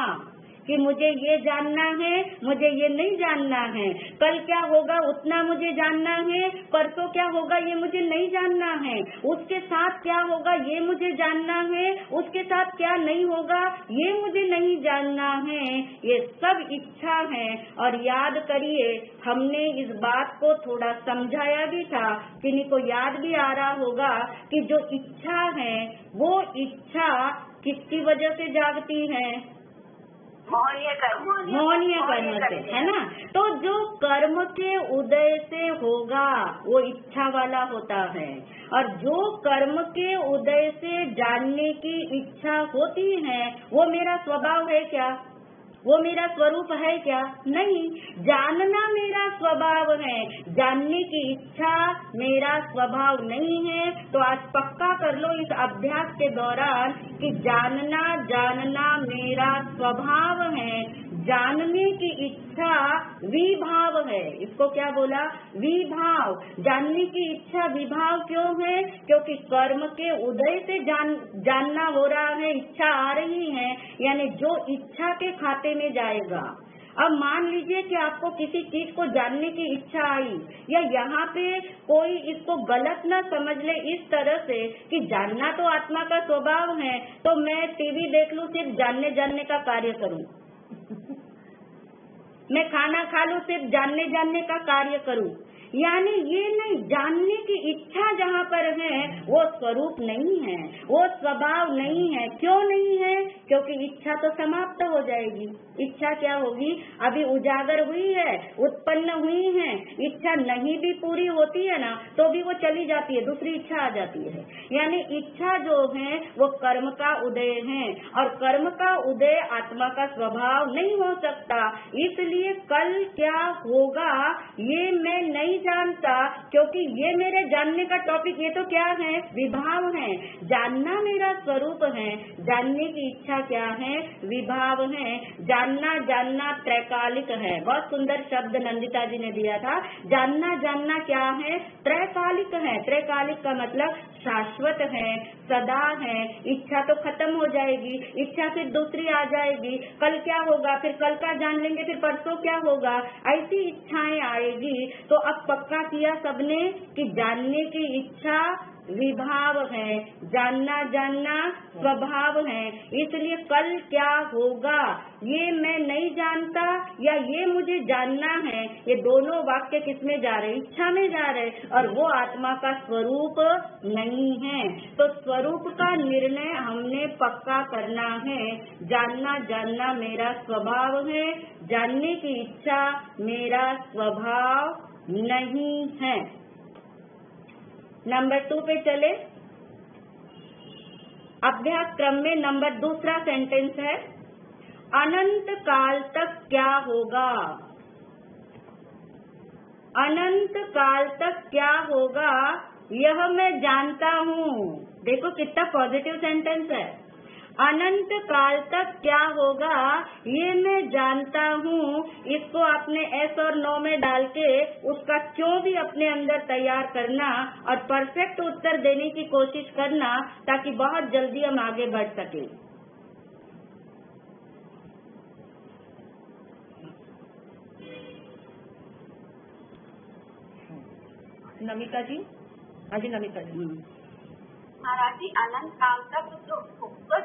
कि मुझे ये जानना है, मुझे ये नहीं जानना है, कल क्या होगा उतना मुझे जानना है, परसों क्या होगा ये मुझे नहीं जानना है, उसके साथ क्या होगा ये मुझे जानना है, उसके साथ क्या नहीं होगा ये मुझे नहीं जानना है। ये सब इच्छा है। और याद करिए, हमने इस बात को थोड़ा समझाया भी था, किन्हीं को याद भी आ रहा होगा कि जो इच्छा है वो इच्छा किसकी वजह से जागती है? मोहनीय कर्म से, है ना। तो जो कर्म के उदय से होगा वो इच्छा वाला होता है, और जो कर्म के उदय से जानने की इच्छा होती है वो मेरा स्वभाव है क्या? वो मेरा स्वरूप है क्या? नहीं। जानना मेरा स्वभाव है, जानने की इच्छा मेरा स्वभाव नहीं है। तो आज पक्का कर लो इस अभ्यास के दौरान कि जानना मेरा स्वभाव है, जानने की इच्छा विभाव है। इसको क्या बोला? विभाव। जानने की इच्छा विभाव क्यों है? क्योंकि कर्म के उदय से जानना हो रहा है, इच्छा आ रही है, यानी जो इच्छा के खाते में जाएगा। अब मान लीजिए कि आपको किसी चीज को जानने की इच्छा आई, या यहाँ पे कोई इसको गलत ना समझ ले इस तरह से कि जानना तो आत्मा का स्वभाव है, तो मैं टीवी देख लूं, सिर्फ जानने का कार्य करूं, मैं खाना खा लूं, सिर्फ जानने का कार्य करूं। यानी ये नहीं, जानने की इच्छा जहाँ पर है वो स्वरूप नहीं है, वो स्वभाव नहीं है। क्यों नहीं है? क्योंकि इच्छा तो समाप्त हो जाएगी। इच्छा क्या होगी? अभी उजागर हुई है, उत्पन्न हुई है। इच्छा नहीं भी पूरी होती है ना तो भी वो चली जाती है, दूसरी इच्छा आ जाती है। यानी इच्छा जो है वो कर्म का उदय है, और कर्म का उदय आत्मा का स्वभाव नहीं हो सकता। इसलिए कल क्या होगा ये मैं नहीं जानता, क्योंकि ये मेरे जानने का टॉपिक, ये तो क्या है? विभाव है। जानना मेरा स्वरूप है, जानने की इच्छा क्या है? विभाव है। जानना त्रैकालिक है। बहुत सुंदर शब्द नंदिता जी ने दिया था। जानना क्या है? त्रैकालिक है। त्रैकालिक का मतलब शाश्वत है, सदा है। इच्छा तो खत्म हो जाएगी, इच्छा फिर दूसरी आ जाएगी। कल क्या होगा? फिर कल का जान लेंगे, फिर परसों क्या होगा? ऐसी इच्छाएं आएगी। तो अब पक्का किया सबने कि जानने की इच्छा विभाव है, जानना स्वभाव है। इसलिए कल क्या होगा ये मैं नहीं जानता, या ये मुझे जानना है। ये दोनों वाक्य किसमें जा रहे? इच्छा में जा रहे, और वो आत्मा का स्वरूप नहीं है। तो स्वरूप का निर्णय हमने पक्का करना है। जानना मेरा स्वभाव है, जानने की इच्छा मेरा स्वभाव नहीं है। नंबर 2 पे चले। अभ्यास क्रम में नंबर 2 सेंटेंस है, अनंत काल तक क्या होगा? अनंत काल तक क्या होगा यह मैं जानता हूँ। देखो कितना पॉजिटिव सेंटेंस है। अनंत काल तक क्या होगा ये मैं जानता हूँ। इसको आपने एस और नो में डाल के उसका क्यों भी अपने अंदर तैयार करना और परफेक्ट उत्तर देने की कोशिश करना, ताकि बहुत जल्दी हम आगे बढ़ सके। नमिता जी, हाँ जी नमिता जी। महाराज जी, अनंत काल तक तो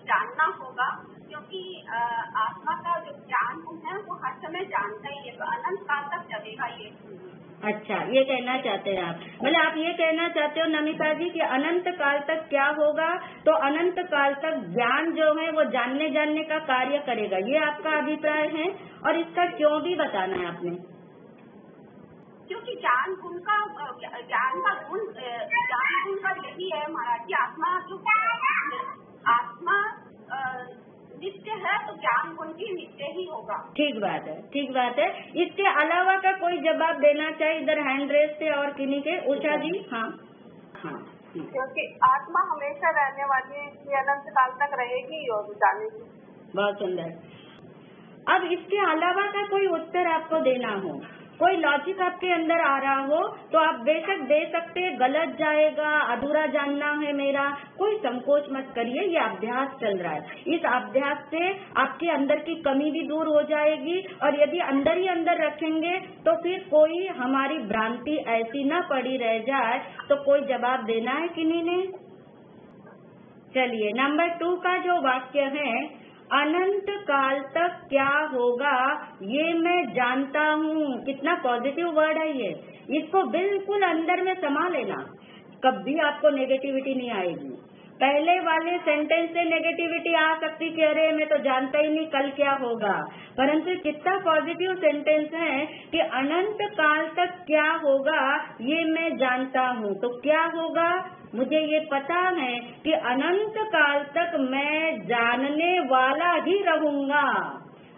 जानना होगा, क्योंकि आत्मा का जो ज्ञान है वो हर समय जानता ही है, तो अनंत काल तक चलेगा ये। अच्छा, ये कहना चाहते हैं आप, मतलब आप ये कहना चाहते हो नमिता जी कि अनंत काल तक क्या होगा? तो अनंत काल तक ज्ञान जो है वो जानने का कार्य करेगा, ये आपका अभिप्राय है। और इसका क्यों भी बताना है आपने? क्योंकि ज्ञान गुण का यही है महाराज जी। आत्मा नित्य है, तो ज्ञान गुण भी नित्य ही होगा। ठीक बात है। इसके अलावा का कोई जवाब देना चाहिए? इधर हैंड रेस से और किन्हीं के? उषा जी। हाँ। क्योंकि आत्मा हमेशा रहने वाली है, इसलिए अनंत काल तक रहेगी और जानेगी। बहुत सुंदर। अब इसके अलावा का कोई उत्तर आपको देना हो, कोई लॉजिक आपके अंदर आ रहा हो, तो आप बेशक दे सकते। गलत जाएगा, अधूरा जानना है मेरा, कोई संकोच मत करिए। ये अभ्यास चल रहा है, इस अभ्यास से आपके अंदर की कमी भी दूर हो जाएगी। और यदि अंदर ही अंदर रखेंगे तो फिर कोई हमारी भ्रांति ऐसी न पड़ी रह जाए। तो कोई जवाब देना है किन्हीं ने? चलिए, नंबर 2 का जो वाक्य है, अनंत काल तक क्या होगा ये मैं जानता हूँ। कितना पॉजिटिव वर्ड है ये। इसको बिल्कुल अंदर में समा लेना, कभी आपको नेगेटिविटी नहीं आएगी। पहले वाले सेंटेंस से नेगेटिविटी आ सकती कि अरे मैं तो जानता ही नहीं कल क्या होगा, परंतु कितना पॉजिटिव सेंटेंस है कि अनंत काल तक क्या होगा ये मैं जानता हूँ। तो क्या होगा? मुझे ये पता है कि अनंत काल तक मैं जानने वाला ही रहूंगा।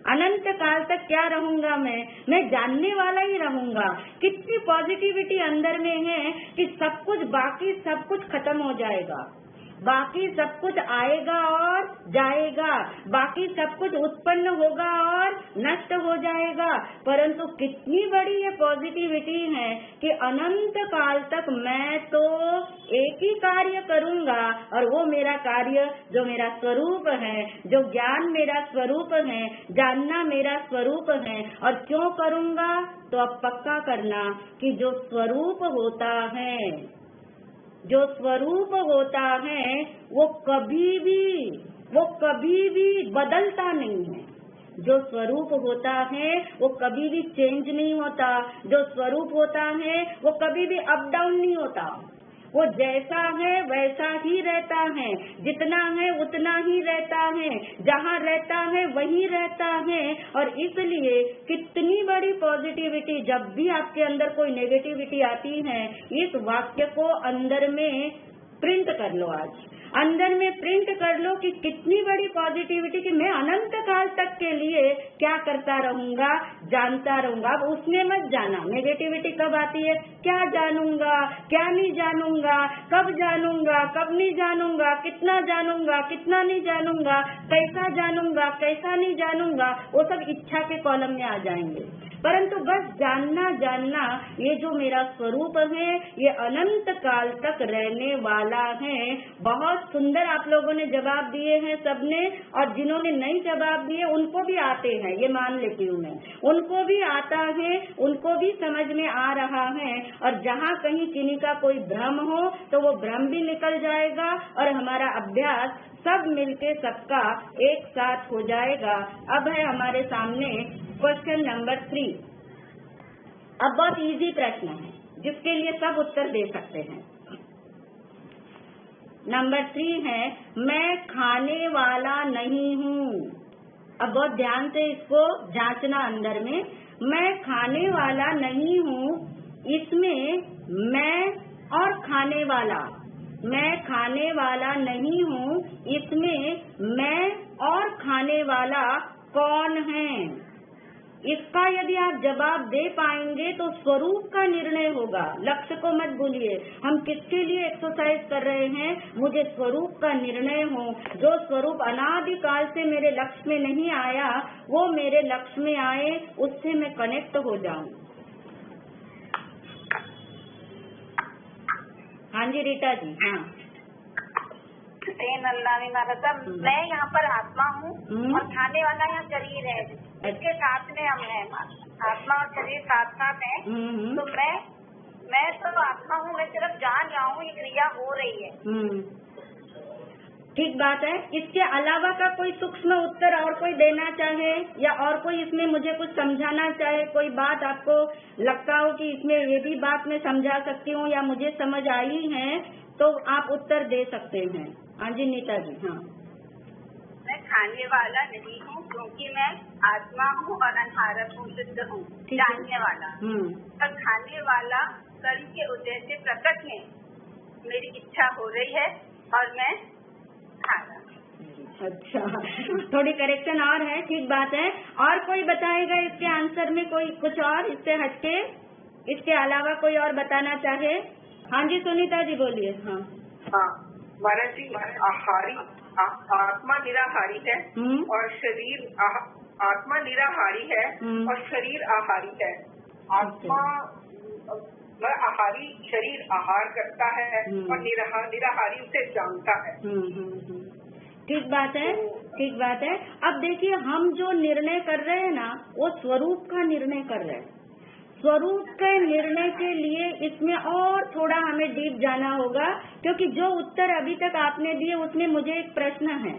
अनंत काल तक क्या रहूंगा मैं जानने वाला ही रहूंगा। कितनी पॉजिटिविटी अंदर में है कि सब कुछ बाकी सब कुछ खत्म हो जाएगा, बाकी सब कुछ आएगा और जाएगा, बाकी सब कुछ उत्पन्न होगा और नष्ट हो जाएगा, परंतु कितनी बड़ी ये पॉजिटिविटी है कि अनंत काल तक मैं तो एक ही कार्य करूंगा और वो मेरा कार्य जो मेरा स्वरूप है, जो ज्ञान मेरा स्वरूप है, जानना मेरा स्वरूप है। और क्यों करूंगा? तो अब पक्का करना कि जो स्वरूप होता है, जो स्वरूप होता है वो कभी भी बदलता नहीं है। जो स्वरूप होता है वो कभी भी चेंज नहीं होता। जो स्वरूप होता है वो कभी भी अप डाउन नहीं होता। वो जैसा है वैसा ही रहता है, जितना है उतना ही रहता है, जहाँ रहता है वहीं रहता है। और इसलिए कितनी बड़ी पॉजिटिविटी, जब भी आपके अंदर कोई नेगेटिविटी आती है, इस वाक्य को अंदर में प्रिंट कर लो, आज अंदर में प्रिंट कर लो कि कितनी बड़ी पॉजिटिविटी कि मैं अनंत काल तक के लिए क्या करता रहूंगा, जानता रहूंगा। अब उसमें मत जाना, नेगेटिविटी कब आती है, क्या जानूंगा, क्या नहीं जानूंगा, कब जानूंगा, कब नहीं जानूंगा, कितना जानूंगा, कितना नहीं जानूंगा, कैसा जानूंगा, कैसा नहीं जानूंगा, वो सब इच्छा के कॉलम में आ जाएंगे। परंतु बस जानना, ये जो मेरा स्वरूप है ये अनंत काल तक रहने वाला है। बहुत सुंदर आप लोगों ने जवाब दिए हैं सबने, और जिन्होंने नहीं जवाब दिए उनको भी आते हैं, ये मान लेती हूँ मैं, उनको भी आता है, उनको भी समझ में आ रहा है। और जहाँ कहीं किन्हीं का कोई भ्रम हो तो वो भ्रम भी निकल जाएगा और हमारा अभ्यास सब मिलके सबका एक साथ हो जाएगा। अब है हमारे सामने क्वेश्चन नंबर 3। अब बहुत इजी प्रश्न है जिसके लिए सब उत्तर दे सकते हैं। नंबर 3 है, मैं खाने वाला नहीं हूँ। अब बहुत ध्यान से इसको जांचना अंदर में। मैं खाने वाला नहीं हूँ, इसमें मैं और खाने वाला, मैं खाने वाला नहीं हूँ, इसमें मैं और खाने वाला कौन है? इसका यदि आप जवाब दे पाएंगे तो स्वरूप का निर्णय होगा। लक्ष्य को मत भूलिए, हम किसके लिए एक्सरसाइज कर रहे हैं, मुझे स्वरूप का निर्णय हो। जो स्वरूप अनादिकाल से मेरे लक्ष्य में नहीं आया वो मेरे लक्ष्य में आए, उससे मैं कनेक्ट हो जाऊं। हाँ जी रीटा जी। हाँ नंदानी महाराजा, मैं यहाँ पर आत्मा हूँ और खाने वाला यहाँ शरीर है, इसके साथ में हम हैं, आत्मा और शरीर साथ साथ है। तो मैं तो आत्मा हूँ, मैं सिर्फ जान रहा हूँ ये क्रिया हो रही है। ठीक बात है। इसके अलावा का कोई सूक्ष्म उत्तर और कोई देना चाहे, या और कोई इसमें मुझे कुछ समझाना चाहे, कोई बात आपको लगता हो कि इसमें ये भी बात मैं समझा सकती हूँ या मुझे समझ आई है, तो आप उत्तर दे सकते हैं। हाँ जी नीता जी। हाँ, मैं खाने वाला नहीं हूँ क्योंकि मैं आत्मा हूँ और अनहारक हूँ, शुद्ध हूँ, जानने वाला। पर खाने वाला कर्म के उदय से प्रकट है, मेरी इच्छा हो रही है और मैं खा रहा। अच्छा, थोड़ी करेक्शन और है, ठीक बात है। और कोई बताएगा इसके आंसर में, कोई कुछ और इससे हटके, इसके अलावा कोई और बताना चाहे? हाँ जी सुनीता जी बोलिए। हाँ महाराज जी, आत्मा निराहारी है और शरीर आत्मा निराहारी है और शरीर आहारी है। आत्मा आहारी, शरीर आहार करता है और निराहारी उसे जानता है। ठीक बात है, ठीक बात है। अब देखिए, हम जो निर्णय कर रहे हैं ना, वो स्वरूप का निर्णय कर रहे हैं। स्वरूप के निर्णय के लिए इसमें और थोड़ा हमें डीप जाना होगा, क्योंकि जो उत्तर अभी तक आपने दिए उसमें मुझे एक प्रश्न है,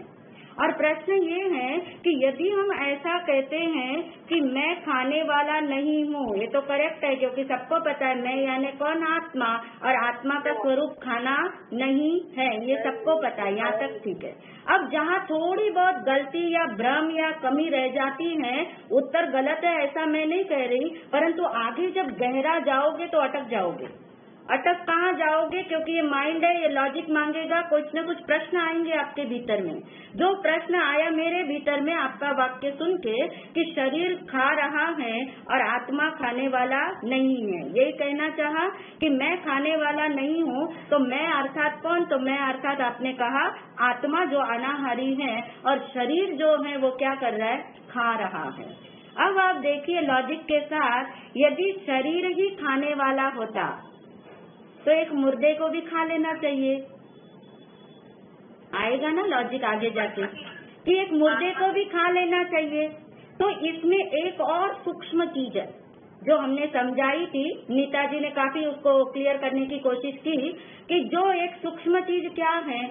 और प्रश्न ये है कि यदि हम ऐसा कहते हैं कि मैं खाने वाला नहीं हूँ, ये तो करेक्ट है क्योंकि सबको पता है मैं यानी कौन, आत्मा, और आत्मा का स्वरूप खाना नहीं है, ये सबको पता है, यहाँ तक ठीक है। अब जहाँ थोड़ी बहुत गलती या भ्रम या कमी रह जाती है, उत्तर गलत है ऐसा मैं नहीं कह रही, परंतु आगे जब गहरा जाओगे तो अटक जाओगे। अटक कहाँ जाओगे? क्योंकि ये माइंड है, ये लॉजिक मांगेगा, कुछ न कुछ प्रश्न आएंगे आपके भीतर में। जो प्रश्न आया मेरे भीतर भीतर में आपका वाक्य सुन के कि शरीर खा रहा है और आत्मा खाने वाला नहीं है। ये कहना चाहा कि मैं खाने वाला नहीं हूँ, तो मैं अर्थात कौन? तो मैं अर्थात आपने कहा आत्मा जो अनाहारी है और शरीर जो है वो क्या कर रहा है? खा रहा है। अब आप देखिए लॉजिक के साथ, यदि शरीर ही खाने वाला होता तो एक मुर्दे को भी खा लेना चाहिए। आएगा ना लॉजिक आगे जाके कि एक मुर्दे को भी खा लेना चाहिए। तो इसमें एक और सूक्ष्म चीज है जो हमने समझाई थी, नीता जी ने काफी उसको क्लियर करने की कोशिश की कि जो एक सूक्ष्म चीज क्या है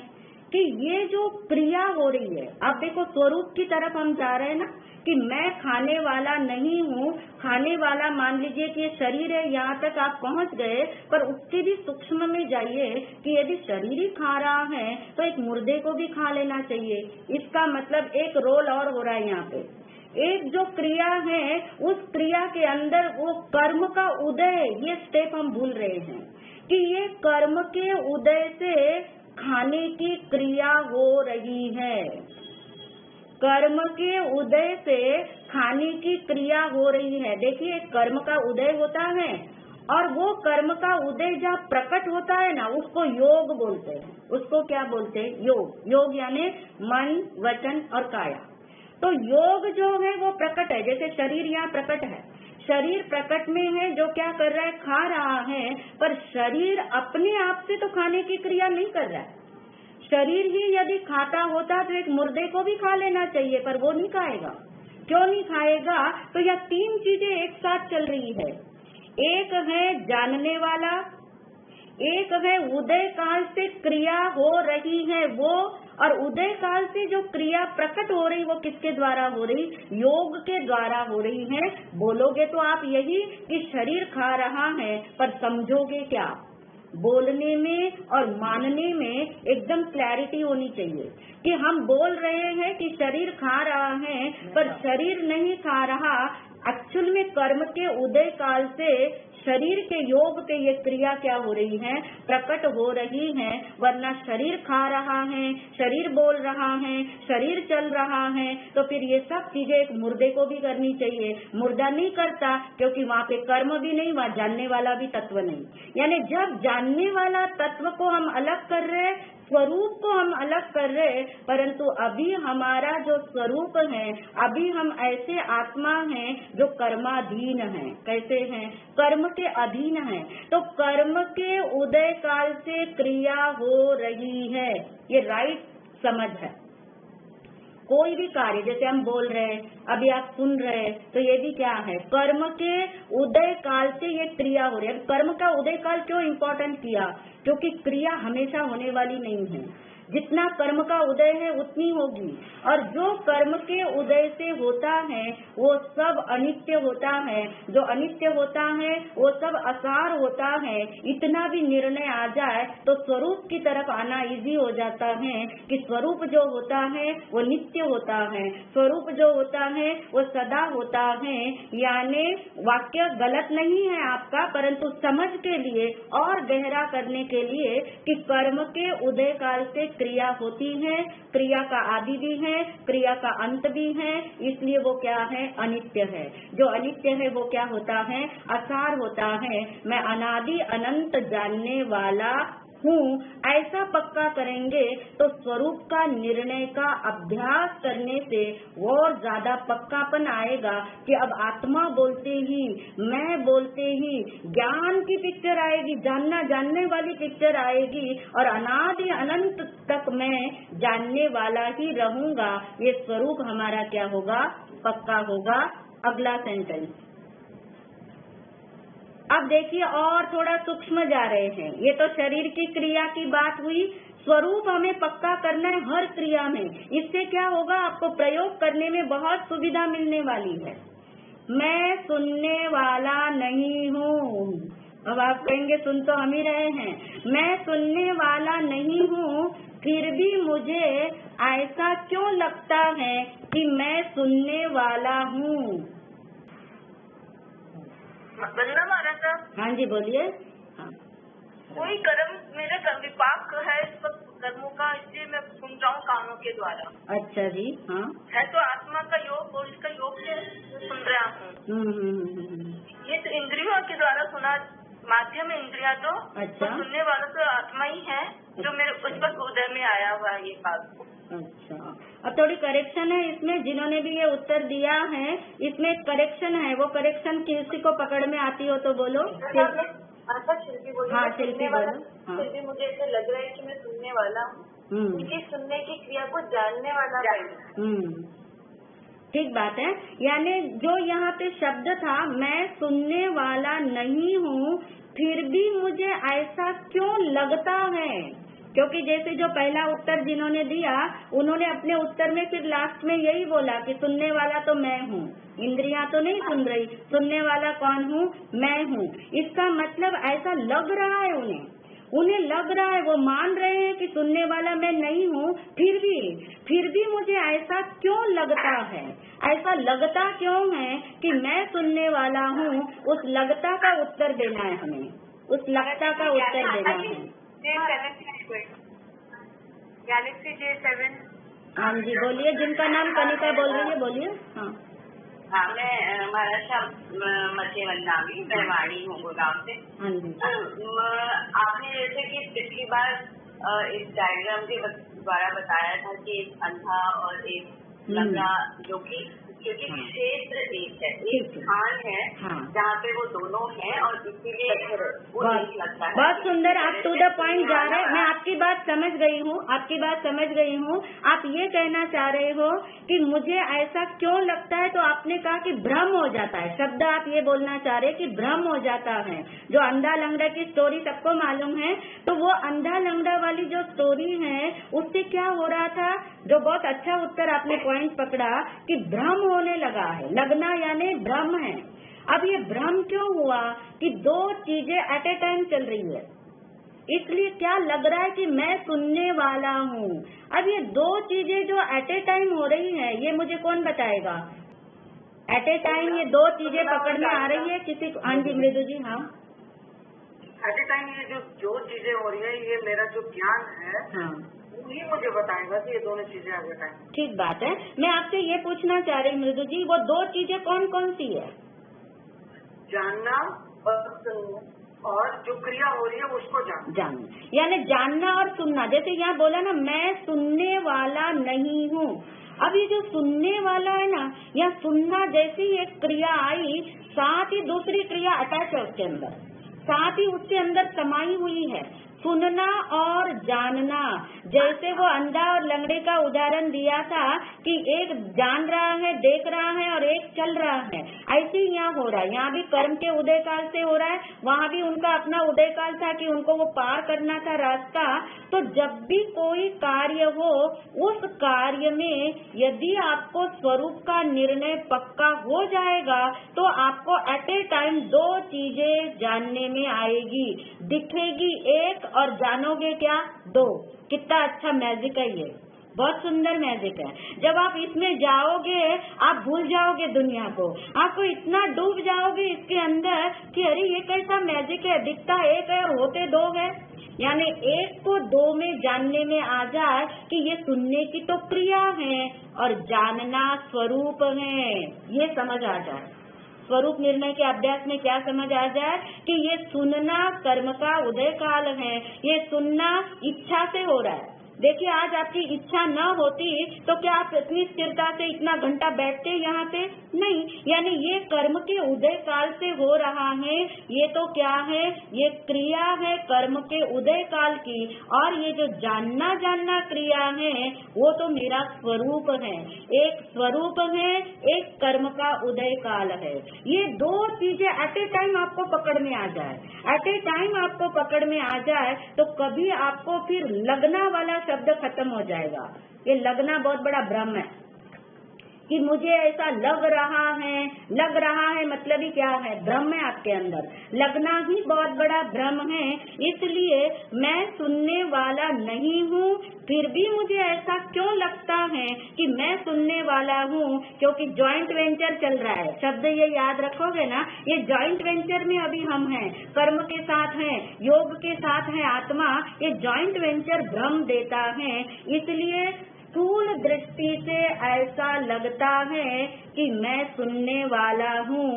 कि ये जो क्रिया हो रही है, अब देखो स्वरूप की तरफ हम जा रहे हैं ना कि मैं खाने वाला नहीं हूँ, खाने वाला मान लीजिए कि ये शरीर है, यहाँ तक आप पहुँच गए, पर उसके भी सूक्ष्म में जाइए कि यदि शरीर ही खा रहा है तो एक मुर्दे को भी खा लेना चाहिए। इसका मतलब एक रोल और हो रहा है यहाँ पे। एक जो क्रिया है उस क्रिया के अंदर वो कर्म का उदय, ये स्टेप हम भूल रहे हैं कि ये कर्म के उदय से खाने की क्रिया हो रही है। कर्म के उदय से खाने की क्रिया हो रही है। देखिए कर्म का उदय होता है और वो कर्म का उदय जब प्रकट होता है ना, उसको योग बोलते हैं। उसको क्या बोलते हैं? योग। योग यानी मन, वचन और काया। तो योग जो है वो प्रकट है, जैसे शरीर यहाँ प्रकट है। शरीर प्रकट में है जो क्या कर रहा है? खा रहा है, पर शरीर अपने आप से तो खाने की क्रिया नहीं कर रहा है। शरीर ही यदि खाता होता तो एक मुर्दे को भी खा लेना चाहिए, पर वो नहीं खाएगा। क्यों नहीं खाएगा? तो यह तीन चीजें एक साथ चल रही है। एक है जानने वाला, एक है उदय काल से क्रिया हो रही है वो, और उदय काल से जो क्रिया प्रकट हो रही वो किसके द्वारा हो रही? योग के द्वारा हो रही है। बोलोगे तो आप यही कि शरीर खा रहा है, पर समझोगे क्या? बोलने में और मानने में एकदम क्लैरिटी होनी चाहिए कि हम बोल रहे हैं कि शरीर खा रहा है, पर शरीर नहीं खा रहा। एक्चुअल में कर्म के उदय काल से शरीर के योग पे ये क्रिया क्या हो रही है? प्रकट हो रही है। वरना शरीर खा रहा है, शरीर बोल रहा है, शरीर चल रहा है, तो फिर ये सब चीजें एक मुर्दे को भी करनी चाहिए। मुर्दा नहीं करता क्योंकि वहाँ पे कर्म भी नहीं, वहाँ जानने वाला भी तत्व नहीं। यानी जब जानने वाला तत्व को हम अलग कर रहे, स्वरूप को हम अलग कर रहे, परंतु अभी हमारा जो स्वरूप है, अभी हम ऐसे आत्मा हैं जो कर्माधीन हैं। कैसे हैं? कर्म के अधीन हैं। तो कर्म के उदय काल से क्रिया हो रही है, ये राइट समझ है। कोई भी कार्य, जैसे हम बोल रहे हैं, अभी आप सुन रहे हैं, तो ये भी क्या है? कर्म के उदय काल से ये क्रिया हो रही है। कर्म का उदय काल क्यों इम्पोर्टेंट किया? क्योंकि क्रिया हमेशा होने वाली नहीं है। जितना कर्म का उदय है उतनी होगी, और जो कर्म के उदय से होता है वो सब अनित्य होता है। जो अनित्य होता है वो सब असार होता है। इतना भी निर्णय आ जाए तो स्वरूप की तरफ आना इजी हो जाता है कि स्वरूप जो होता है वो नित्य होता है, स्वरूप जो होता है वो सदा होता है। यानी वाक्य गलत नहीं है आपका, परंतु समझ के लिए और गहरा करने के लिए कि कर्म के उदय काल से क्रिया होती है, क्रिया का आदि भी है, क्रिया का अंत भी है, इसलिए वो क्या है? अनित्य है। जो अनित्य है वो क्या होता है? असार होता है। मैं अनादि अनंत जानने वाला हूँ, ऐसा पक्का करेंगे तो स्वरूप का निर्णय का अभ्यास करने से और ज्यादा पक्कापन आएगा कि अब आत्मा बोलते ही, मैं बोलते ही ज्ञान की पिक्चर आएगी, जानने वाली पिक्चर आएगी, और अनादि अनंत तक मैं जानने वाला ही रहूंगा। ये स्वरूप हमारा क्या होगा? पक्का होगा। अगला सेंटेंस अब देखिए, और थोड़ा सूक्ष्म जा रहे हैं। ये तो शरीर की क्रिया की बात हुई, स्वरूप हमें पक्का करना है हर क्रिया में। इससे क्या होगा? आपको प्रयोग करने में बहुत सुविधा मिलने वाली है। मैं सुनने वाला नहीं हूँ। अब आप कहेंगे सुन तो हम ही रहे हैं। मैं सुनने वाला नहीं हूँ, फिर भी मुझे ऐसा क्यों लगता है कि मैं सुनने वाला हूँ? वंदना महाराज, हाँ जी बोलिए। हाँ, कोई कर्म मेरे विपाक है, इस वक्त कर्मों का, इसलिए मैं सुन रहा हूँ कानों के द्वारा। अच्छा जी, हाँ। है तो आत्मा का योग और इसका योग से सुन रहा हूँ। ये तो इंद्रियों के द्वारा सुना, माध्यम इंद्रिया तो अच्छा। तो सुनने वाला तो आत्मा ही है जो मेरे उस पर हृदय में आया हुआ है ये बात। अच्छा, अब थोड़ी करेक्शन है इसमें, जिन्होंने भी ये उत्तर दिया है इसमें करेक्शन है, वो करेक्शन किसी को पकड़ में आती हो तो बोलो। शिल्पी बोलो। हाँ शिल्पी बोलो। हाँ शिल्पी, मुझे ऐसा लग रहा है कि मैं सुनने वाला हूँ, उनकी सुनने की क्रिया को जानने वाला है। ठीक बात है। यानी जो यहाँ पे शब्द था, मैं सुनने वाला नहीं हूँ, फिर भी मुझे ऐसा क्यों लगता है, क्योंकि जैसे जो पहला उत्तर जिन्होंने दिया उन्होंने अपने उत्तर में फिर लास्ट में यही बोला कि सुनने वाला तो मैं हूँ, इंद्रियां तो नहीं सुन रही, सुनने वाला कौन हूँ, मैं हूँ। इसका मतलब ऐसा लग रहा है उन्हें लग रहा है, वो मान रहे हैं कि सुनने वाला मैं नहीं हूँ, फिर भी मुझे ऐसा क्यों लगता है, ऐसा लगता क्यों है कि मैं सुनने वाला हूँ। उस लगता का उत्तर देना है हमें, उस लगता का उत्तर देना है। Galaxy J7। हाँ जी बोलिए, जिनका नाम कनिका बोल रही है बोलिए। हाँ, मैं महाराष्ट्र मध्य वंदावी, मैं वाणी हूँ गुड़गांव से। हाँ जी। आपने जैसे कि पिछली बार इस डायग्राम के द्वारा बताया था कि एक अंधा और एक लंगड़ा, जो कि क्योंकि क्षेत्र एक है, एक स्थान है जहाँ पे वो दोनों हैं और इसीलिए वो एक लगता है। बहुत सुंदर, आप टू द पॉइंट जा रहे हैं। मैं आपकी बात समझ गई हूँ, आप ये कहना चाह रहे हो कि मुझे ऐसा क्यों लगता है, तो आपने कहा कि भ्रम हो जाता है, शब्द आप ये बोलना चाह रहे हैं कि भ्रम हो जाता है। जो अंधा लंगड़ा की स्टोरी सबको मालूम है, तो वो अंधा लंगड़ा वाली जो स्टोरी है उससे क्या हो रहा था, जो बहुत अच्छा उत्तर आपने पॉइंट पकड़ा कि भ्रम होने लगा है, लगना यानी भ्रम है। अब ये भ्रम क्यों हुआ कि दो चीजें एट ए टाइम चल रही है, इसलिए क्या लग रहा है कि मैं सुनने वाला हूँ। अब ये दो चीजें जो एट ए टाइम हो रही है, ये मुझे कौन बताएगा। एट ए टाइम ये दो चीजें पकड़ में आ रही है किसी को। हाँ जी मृदु जी। हाँ, एट ए टाइम ये जो चीजें हो रही है, ये मेरा जो ज्ञान है, हाँ, वही मुझे बताएगा कि ये दोनों चीजें एट ए टाइम। ठीक बात है। मैं आपसे ये पूछना चाह रही मृदु जी, वो दो चीजें कौन कौन सी है। जानना और सुनना, और जो क्रिया हो रही है उसको जानना, यानी जानना और सुनना। जैसे यहाँ बोला ना, मैं सुनने वाला नहीं हूँ। अब ये जो सुनने वाला है ना, या सुनना जैसी एक क्रिया आई, साथ ही दूसरी क्रिया अटैच है उसके अंदर, साथ ही उसके अंदर समाई हुई है, सुनना और जानना। जैसे वो अंधा और लंगड़े का उदाहरण दिया था कि एक जान रहा है, देख रहा है, और एक चल रहा है, ऐसे ही यहाँ हो रहा है। यहाँ भी कर्म के उदय काल से हो रहा है, वहाँ भी उनका अपना उदय काल था कि उनको वो पार करना था रास्ता। तो जब भी कोई कार्य हो, उस कार्य में यदि आपको स्वरूप का निर्णय पक्का हो जाएगा, तो आपको एट ए टाइम दो चीजें जानने में आएगी, दिखेगी एक और जानोगे क्या, दो। कितना अच्छा मैजिक है ये, बहुत सुंदर मैजिक है। जब आप इसमें जाओगे, आप भूल जाओगे दुनिया को, आपको इतना डूब जाओगे इसके अंदर कि अरे ये कैसा मैजिक है, दिखता एक है और होते दो है। यानी एक को दो में जानने में आ जाए कि ये सुनने की तो क्रिया है और जानना स्वरूप है, ये समझ आ जाए। स्वरूप निर्णय के अभ्यास में क्या समझ आ जाए कि ये सुनना कर्म का उदय काल है, ये सुनना इच्छा से हो रहा है। देखिए, आज आपकी इच्छा न होती तो क्या आप इतनी स्थिरता से इतना घंटा बैठते यहाँ पे? नहीं। यानी ये कर्म के उदय काल से हो रहा है। ये तो क्या है, ये क्रिया है कर्म के उदय काल की, और ये जो जानना क्रिया है वो तो मेरा स्वरूप है। एक स्वरूप है, एक कर्म का उदय काल है। ये दो चीजें एट ए टाइम आपको पकड़ में आ जाए, एट ए टाइम आपको पकड़ में आ जाए, तो कभी आपको फिर लगना वाला शब्द खत्म हो जाएगा। ये लगना बहुत बड़ा भ्रम है। कि मुझे ऐसा लग रहा है मतलब ही क्या है, भ्रम है आपके अंदर, लगना ही बहुत बड़ा भ्रम है। इसलिए मैं सुनने वाला नहीं हूँ, फिर भी मुझे ऐसा क्यों लगता है कि मैं सुनने वाला हूँ, क्योंकि जॉइंट वेंचर चल रहा है। शब्द ये याद रखोगे ना, ये जॉइंट वेंचर में अभी हम हैं, कर्म के साथ हैं, योग के साथ है आत्मा, ये जॉइंट वेंचर भ्रम देता है। इसलिए स्थूल दृष्टि से ऐसा लगता है कि मैं सुनने वाला हूँ,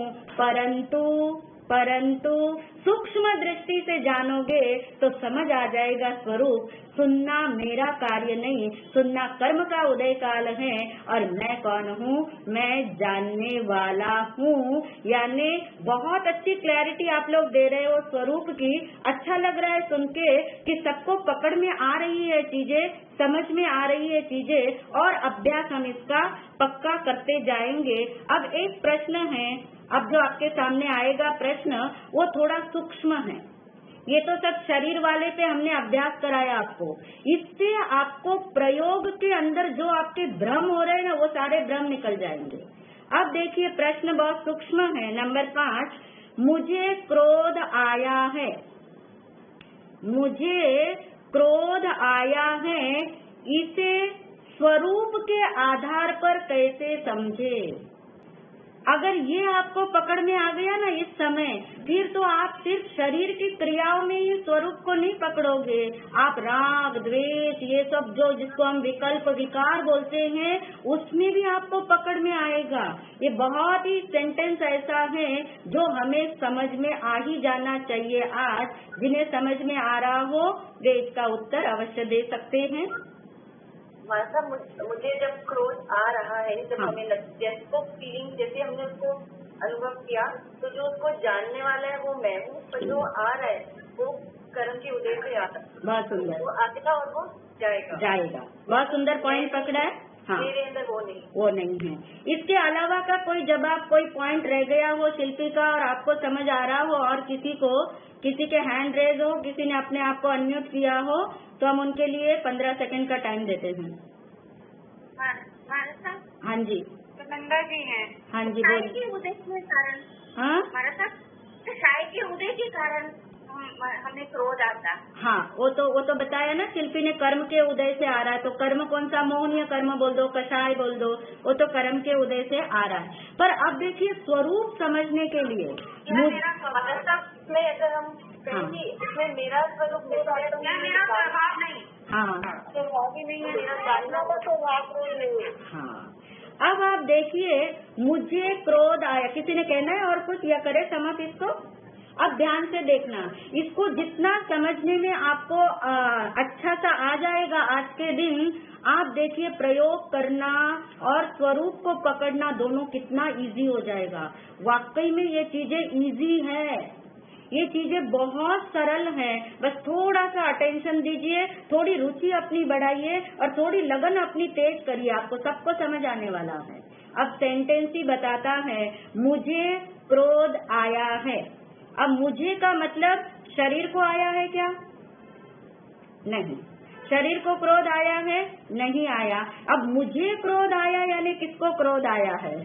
परंतु सूक्ष्म दृष्टि से जानोगे तो समझ आ जाएगा स्वरूप। सुनना मेरा कार्य नहीं, सुनना कर्म का उदय काल है, और मैं कौन हूँ, मैं जानने वाला हूँ। यानी बहुत अच्छी क्लैरिटी आप लोग दे रहे हो स्वरूप की। अच्छा लग रहा है सुन के कि सबको पकड़ में आ रही है चीजें, समझ में आ रही है चीजें, और अभ्यास हम इसका पक्का करते जाएंगे। अब एक प्रश्न है, अब जो आपके सामने आएगा प्रश्न, वो थोड़ा सूक्ष्म है। ये तो सब शरीर वाले पे हमने अभ्यास कराया आपको, इससे आपको प्रयोग के अंदर जो आपके भ्रम हो रहे हैं ना, वो सारे भ्रम निकल जाएंगे। अब देखिए प्रश्न बहुत सूक्ष्म है। नंबर 5, मुझे क्रोध आया है, मुझे क्रोध आया है, इसे स्वरूप के आधार पर कैसे समझे? अगर ये आपको पकड़ में आ गया ना इस समय, फिर तो आप सिर्फ शरीर की क्रियाओं में ही स्वरूप को नहीं पकड़ोगे, आप राग द्वेष ये सब जो जिसको हम विकल्प विकार बोलते हैं, उसमें भी आपको पकड़ में आएगा। ये बहुत ही सेंटेंस ऐसा है जो हमें समझ में आ ही जाना चाहिए। आज जिन्हें समझ में आ रहा हो वे इसका उत्तर अवश्य दे सकते हैं। मतलब मुझे जब क्रोध आ रहा है, जब हमें जैसे को फीलिंग, जैसे हमने उसको अनुभव किया, तो जो उसको जानने वाला है वो मैं हूँ, पर जो आ रहा है वो कर्म के उदय से आता है। बहुत सुंदर, वो आएगा और वो जाएगा। बहुत सुंदर पॉइंट पकड़ा है। हाँ, मेरे अंदर वो नहीं है। इसके अलावा का कोई जवाब, कोई पॉइंट रह गया हो शिल्पी का और आपको समझ आ रहा हो, और किसी के हैंड रेज हो, किसी ने अपने आप को अनम्यूट किया हो, तो हम उनके लिए 15 सेकंड का टाइम देते हैं। हाँ जी, नंदा जी हैं। हाँ जी, बोलिए। के उदय के कारण, हाँ, साई के उदय के कारण हमें क्रोध आता। हाँ, वो तो बताया ना शिल्पी ने, कर्म के उदय से आ रहा है। तो कर्म कौन सा, मोहनीय कर्म बोल दो, कषाय बोल दो, वो तो कर्म के उदय से आ रहा है। पर अब देखिए स्वरूप समझने के लिए में अगर हम इसमें मेरा स्वरूप मेरा स्वभाव नहीं, हाँ स्वभाव ही नहीं है, मेरा जानना का स्वभाव नहीं है। हाँ, अब आप देखिए, मुझे क्रोध आया, किसी ने कहना है और कुछ या करे समझ इसको। अब ध्यान से देखना, इसको जितना समझने में आपको अच्छा सा आ जाएगा आज के दिन, आप देखिए प्रयोग करना और स्वरूप को पकड़ना दोनों कितना इजी हो जाएगा। वाकई में ये चीजें इजी है, ये चीजें बहुत सरल हैं। बस थोड़ा सा अटेंशन दीजिए, थोड़ी रुचि अपनी बढ़ाइए और थोड़ी लगन अपनी तेज करिए, आपको सबको समझ आने वाला है। अब सेंटेंस ही बताता है, मुझे क्रोध आया है। अब मुझे का मतलब शरीर को आया है क्या? नहीं, शरीर को क्रोध आया है? नहीं आया। अब मुझे क्रोध आया यानी किसको क्रोध आया है?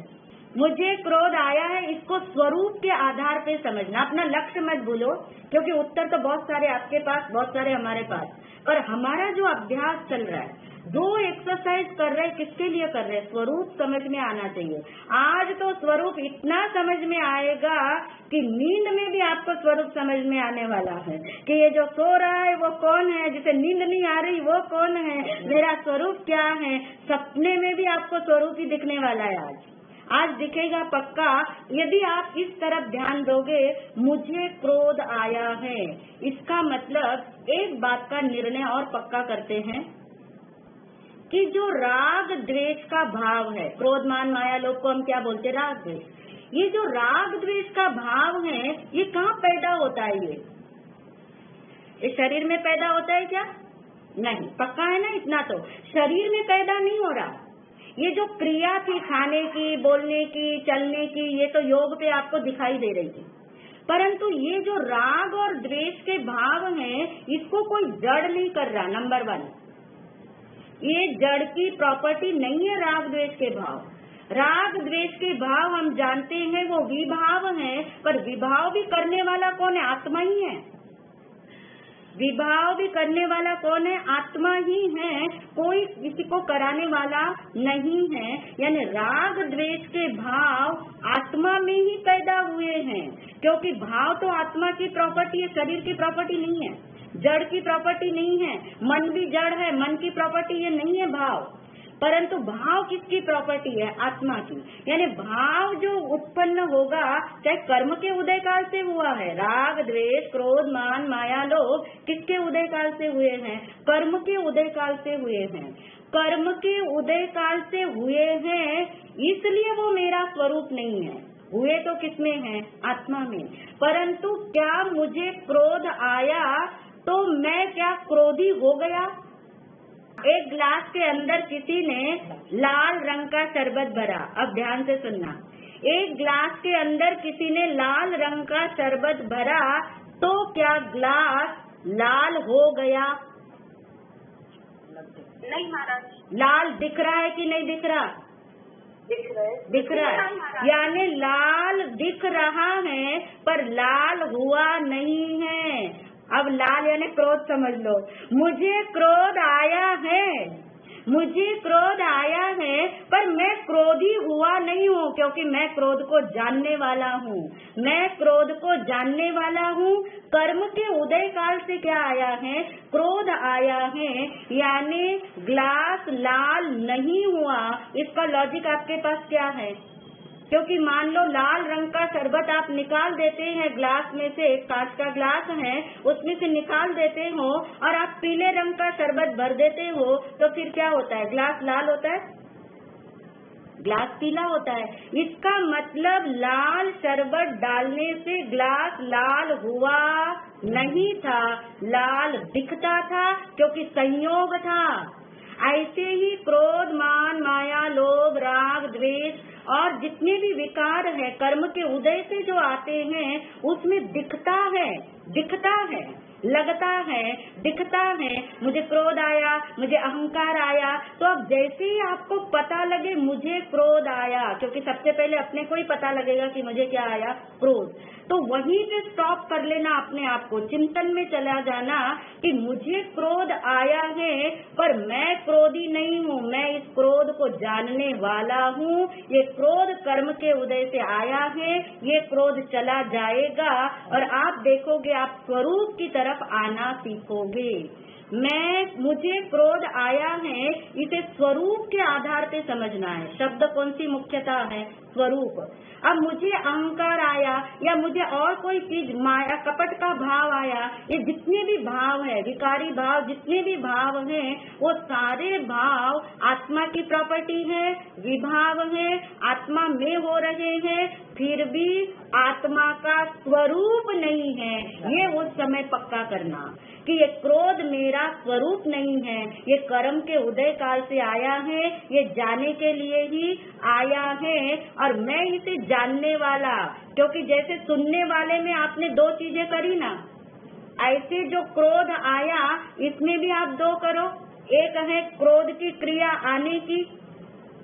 मुझे क्रोध आया है, इसको स्वरूप के आधार पे समझना। अपना लक्ष्य मत भूलो, क्योंकि उत्तर तो बहुत सारे आपके पास, बहुत सारे हमारे पास, पर हमारा जो अभ्यास चल रहा है, जो एक्सरसाइज कर रहे हैं, किसके लिए कर रहे हैं? स्वरूप समझ में आना चाहिए। आज तो स्वरूप इतना समझ में आएगा कि नींद में भी आपको स्वरूप समझ में आने वाला है कि ये जो सो रहा है वो कौन है, जिसे नींद नहीं आ रही वो कौन है, मेरा स्वरूप क्या है। सपने में भी आपको स्वरूप ही दिखने वाला है। आज दिखेगा पक्का, यदि आप इस तरफ ध्यान दोगे। मुझे क्रोध आया है, इसका मतलब एक बात का निर्णय और पक्का करते हैं कि जो राग द्वेष का भाव है, क्रोध मान माया लोग को हम क्या बोलते, राग द्वेष। ये जो राग द्वेष का भाव है, ये कहाँ पैदा होता है? ये शरीर में पैदा होता है क्या? नहीं, पक्का है ना इतना तो, शरीर में पैदा नहीं हो रहा। ये जो क्रिया थी खाने की, बोलने की, चलने की, ये तो योग पे आपको दिखाई दे रही थी, परंतु ये जो राग और द्वेष के भाव हैं, इसको कोई जड़ नहीं कर रहा। नंबर 1, ये जड़ की प्रॉपर्टी नहीं है राग द्वेष के भाव। राग द्वेष के भाव हम जानते हैं वो विभाव हैं, पर विभाव भी करने वाला कौन है? आत्मा ही है। विभाव भी करने वाला कौन है? आत्मा ही है, कोई किसी को कराने वाला नहीं है। यानी राग द्वेष के भाव आत्मा में ही पैदा हुए हैं, क्योंकि भाव तो आत्मा की प्रॉपर्टी है, शरीर की प्रॉपर्टी नहीं है, जड़ की प्रॉपर्टी नहीं है। मन भी जड़ है, मन की प्रॉपर्टी ये नहीं है भाव, परंतु भाव किसकी प्रॉपर्टी है? आत्मा की। यानी भाव जो उत्पन्न होगा, चाहे कर्म के उदय काल से हुआ है, राग द्वेष क्रोध मान माया लोभ किसके उदय काल से हुए हैं? कर्म के उदय काल से हुए हैं। कर्म के उदय काल से हुए हैं, इसलिए वो मेरा स्वरूप नहीं है। हुए तो किसमें है? आत्मा में। परंतु क्या मुझे क्रोध आया तो मैं क्या क्रोधी हो गया? एक गिलास के अंदर किसी ने लाल रंग का शरबत भरा। अब ध्यान से सुनना, एक गिलास के अंदर किसी ने लाल रंग का शरबत भरा, तो क्या गिलास लाल हो गया? नहीं महाराज। लाल दिख रहा है कि नहीं दिख रहा? दिख रहा है। यानी लाल दिख रहा है पर लाल हुआ नहीं है। अब लाल यानी क्रोध समझ लो। मुझे क्रोध आया है, मुझे क्रोध आया है, पर मैं क्रोधी हुआ नहीं हूँ, क्योंकि मैं क्रोध को जानने वाला हूँ। मैं क्रोध को जानने वाला हूँ। कर्म के उदय काल से क्या आया है? क्रोध आया है। यानी ग्लास लाल नहीं हुआ। इसका लॉजिक आपके पास क्या है? क्योंकि मान लो लाल रंग का शरबत आप निकाल देते हैं ग्लास में से, एक कांच का ग्लास है उसमें से निकाल देते हो और आप पीले रंग का शरबत भर देते हो, तो फिर क्या होता है? ग्लास लाल होता है, ग्लास पीला होता है। इसका मतलब लाल शरबत डालने से ग्लास लाल हुआ नहीं था, लाल दिखता था, क्योंकि संयोग था। ऐसे ही क्रोध मान माया लोभ राग द्वेष और जितने भी विकार है कर्म के उदय से जो आते हैं, उसमें दिखता है, लगता है, दिखता है। मुझे क्रोध आया, मुझे अहंकार आया, तो अब जैसे ही आपको पता लगे मुझे क्रोध आया, क्योंकि सबसे पहले अपने को ही पता लगेगा कि मुझे क्या आया? क्रोध। तो वहीं पे स्टॉप कर लेना अपने आप को, चिंतन में चला जाना कि मुझे क्रोध आया है, पर मैं क्रोधी नहीं हूँ, मैं इस क्रोध को जानने वाला हूँ। ये क्रोध कर्म के उदय से आया है, ये क्रोध चला जाएगा और आप देखोगे आप स्वरूप की तरफ आना सीखोगे। मुझे क्रोध आया है, इसे स्वरूप के आधार पे समझना है। शब्द कौन सी मुख्यता है? स्वरूप। अब मुझे अहंकार आया या मुझे और कोई चीज माया कपट का भाव आया, ये जितने भी भाव है, विकारी भाव जितने भी भाव हैं, वो सारे भाव आत्मा की प्रॉपर्टी है, विभाव है, आत्मा में हो रहे हैं, फिर भी आत्मा का स्वरूप नहीं है। ये उस समय पक्का करना कि ये क्रोध मेरा स्वरूप नहीं है, ये कर्म के उदय काल से आया है, ये जाने के लिए ही आया है और मैं इसे जानने वाला। क्योंकि जैसे सुनने वाले में आपने दो चीजें करी ना, ऐसे जो क्रोध आया इसमें भी आप दो करो। एक है क्रोध की क्रिया आने की,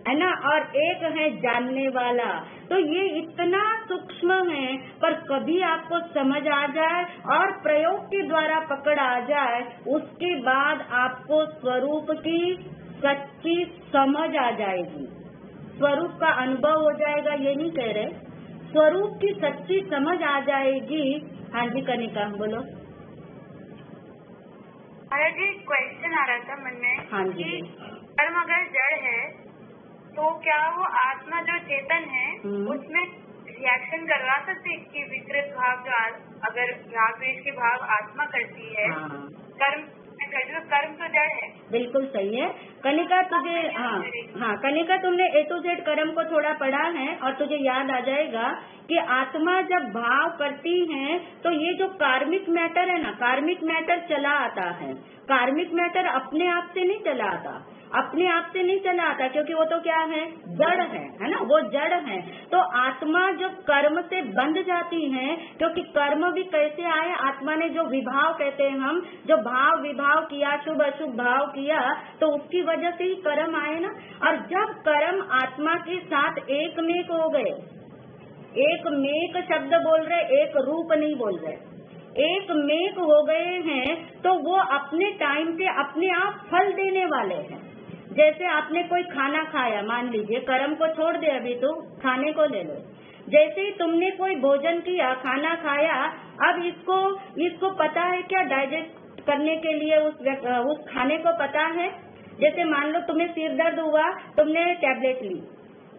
है ना, और एक है जानने वाला। तो ये इतना सूक्ष्म है, पर कभी आपको समझ आ जाए और प्रयोग के द्वारा पकड़ आ जाए, उसके बाद आपको स्वरूप की सच्ची समझ आ जाएगी, स्वरूप का अनुभव हो जाएगा। ये नहीं कह रहे, स्वरूप की सच्ची समझ आ जाएगी। हाँ जी कनिका बोलो। अरे जी क्वेश्चन आ रहा था मन में। हाँ जी। कर्म अगर जड़ है तो क्या वो आत्मा जो चेतन है उसमें रिएक्शन करवा सकते हैं कि विकृत भाव जो अगर राग द्वेष के भाव आत्मा करती है, कर्म करती है, तो कर्म तो जड़ है। बिल्कुल सही है कनिका। तुझे हाँ कनिका, तुमने A to Z कर्म को थोड़ा पढ़ा है और तुझे याद आ जाएगा कि आत्मा जब भाव करती है तो ये जो कार्मिक मैटर है ना, कार्मिक मैटर चला आता है। कार्मिक मैटर अपने आप से नहीं चला आता, अपने आप से नहीं चला आता, क्योंकि वो तो क्या है, जड़ है ना, वो जड़ है। तो आत्मा जो कर्म से बंध जाती है, क्योंकि कर्म भी कैसे आए, आत्मा ने जो विभाव कहते हैं हम, जो भाव विभाव किया, शुभ अशुभ भाव किया, तो उसकी वजह से ही कर्म आए ना। और जब कर्म आत्मा के साथ एक मेक हो गए, एक मेक शब्द बोल रहे, एक रूप नहीं बोल रहे, एक मेक हो गए हैं, तो वो अपने टाइम पे अपने आप फल देने वाले हैं। जैसे आपने कोई खाना खाया, मान लीजिए कर्म को छोड़ दे, अभी तो खाने को ले लो। जैसे ही तुमने कोई भोजन किया, खाना खाया, अब इसको पता है क्या डाइजेस्ट करने के लिए उस खाने को पता है। जैसे मान लो तुम्हें सिर दर्द हुआ, तुमने टैबलेट ली,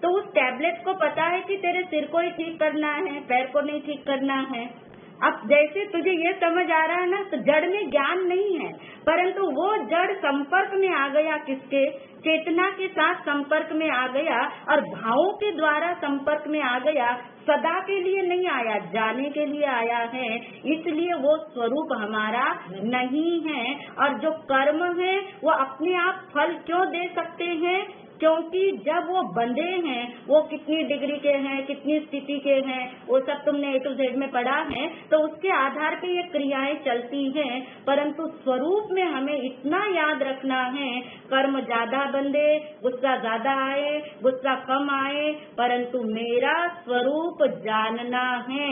तो उस टैबलेट को पता है कि तेरे सिर को ही ठीक करना है, पैर को नहीं ठीक करना है। अब जैसे तुझे ये समझ आ रहा है ना, तो जड़ में ज्ञान नहीं है, परंतु वो जड़ संपर्क में आ गया, किसके, चेतना के साथ संपर्क में आ गया, और भावों के द्वारा संपर्क में आ गया। सदा के लिए नहीं आया, जाने के लिए आया है, इसलिए वो स्वरूप हमारा नहीं है। और जो कर्म है वो अपने आप फल क्यों दे सकते हैं, क्योंकि जब वो बंधे हैं, वो कितनी डिग्री के हैं, कितनी स्थिति के हैं, वो सब तुमने A to Z में पढ़ा है, तो उसके आधार पे ये क्रियाएं चलती हैं। परंतु स्वरूप में हमें इतना याद रखना है, कर्म ज्यादा बंधे, गुस्सा ज्यादा आए, गुस्सा कम आए, परंतु मेरा स्वरूप जानना है,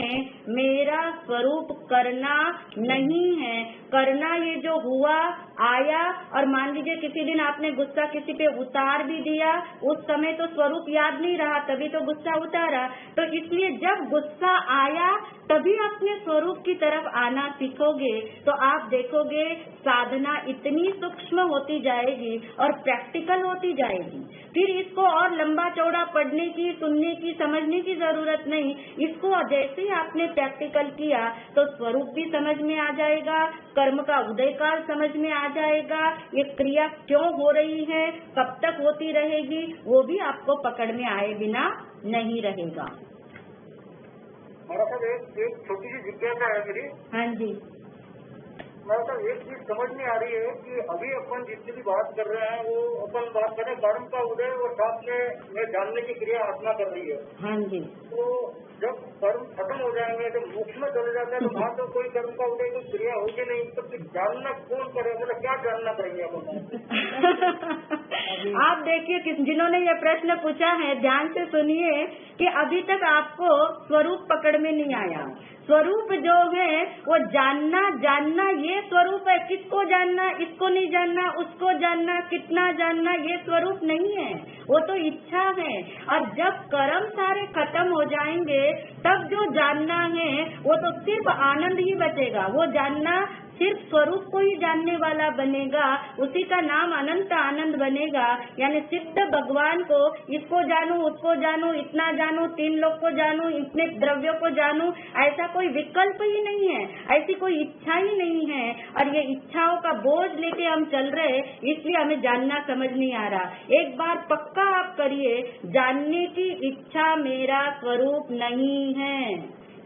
मेरा स्वरूप करना नहीं है। करना ये जो हुआ आया, और मान लीजिए किसी दिन आपने गुस्सा किसी पे उतार भी दिया, उस समय तो स्वरूप याद नहीं रहा, तभी तो गुस्सा उतारा। तो इसलिए जब गुस्सा आया तभी अपने स्वरूप की तरफ आना सीखोगे, तो आप देखोगे साधना इतनी सूक्ष्म होती जाएगी और प्रैक्टिकल होती जाएगी। फिर इसको और लंबा चौड़ा पढ़ने की, सुनने की, समझने की जरूरत नहीं। इसको जैसे ही आपने प्रैक्टिकल किया तो स्वरूप भी समझ में आ जाएगा, कर्म का उदय काल समझ में आ जाएगा, ये क्रिया क्यों हो रही है, कब तक होती रहेगी, वो भी आपको पकड़ में आए बिना नहीं रहेगा। हमारा साहब एक छोटी सी जिज्ञासा है मेरी। हाँ जी। हमारा साहब एक चीज समझ में आ रही है कि अभी अपन जितनी भी बात कर रहे हैं वो अपन बात करें कर्म का उदय और साथ में जानने की क्रिया आत्मा कर रही है। हाँ जी। तो जब कर्म खत्म हो जाएंगे, जब मोक्ष में चले जाते हैं, तो वहाँ तो कोई कर्म का उदय कोई क्रिया होगी नहीं, तो फिर जानना कौन करेगा, मतलब क्या जानना पड़ेगा अपन? आप देखिए जिन्होंने ये प्रश्न पूछा है, ध्यान से सुनिए कि अभी तक आपको स्वरूप पकड़ में नहीं आया। स्वरूप जो है वो जानना ये स्वरूप है। किसको जानना, इसको नहीं जानना, उसको जानना, कितना जानना, ये स्वरूप नहीं है, वो तो इच्छा है। और जब कर्म सारे खत्म हो जाएंगे तब जो जानना है वो तो सिर्फ आनंद ही बचेगा। वो जानना सिर्फ स्वरूप को ही जानने वाला बनेगा, उसी का नाम अनंत आनंद बनेगा। यानी सिद्ध भगवान को इसको जानूं, उसको जानूं, इतना जानूं, 3 लोग को जानूं, इतने द्रव्यों को जानूं, ऐसा कोई विकल्प ही नहीं है, ऐसी कोई इच्छा ही नहीं है। और ये इच्छाओं का बोझ लेके हम चल रहे, इसलिए हमें जानना समझ नहीं आ रहा। एक बार पक्का आप करिए, जानने की इच्छा मेरा स्वरूप नहीं है।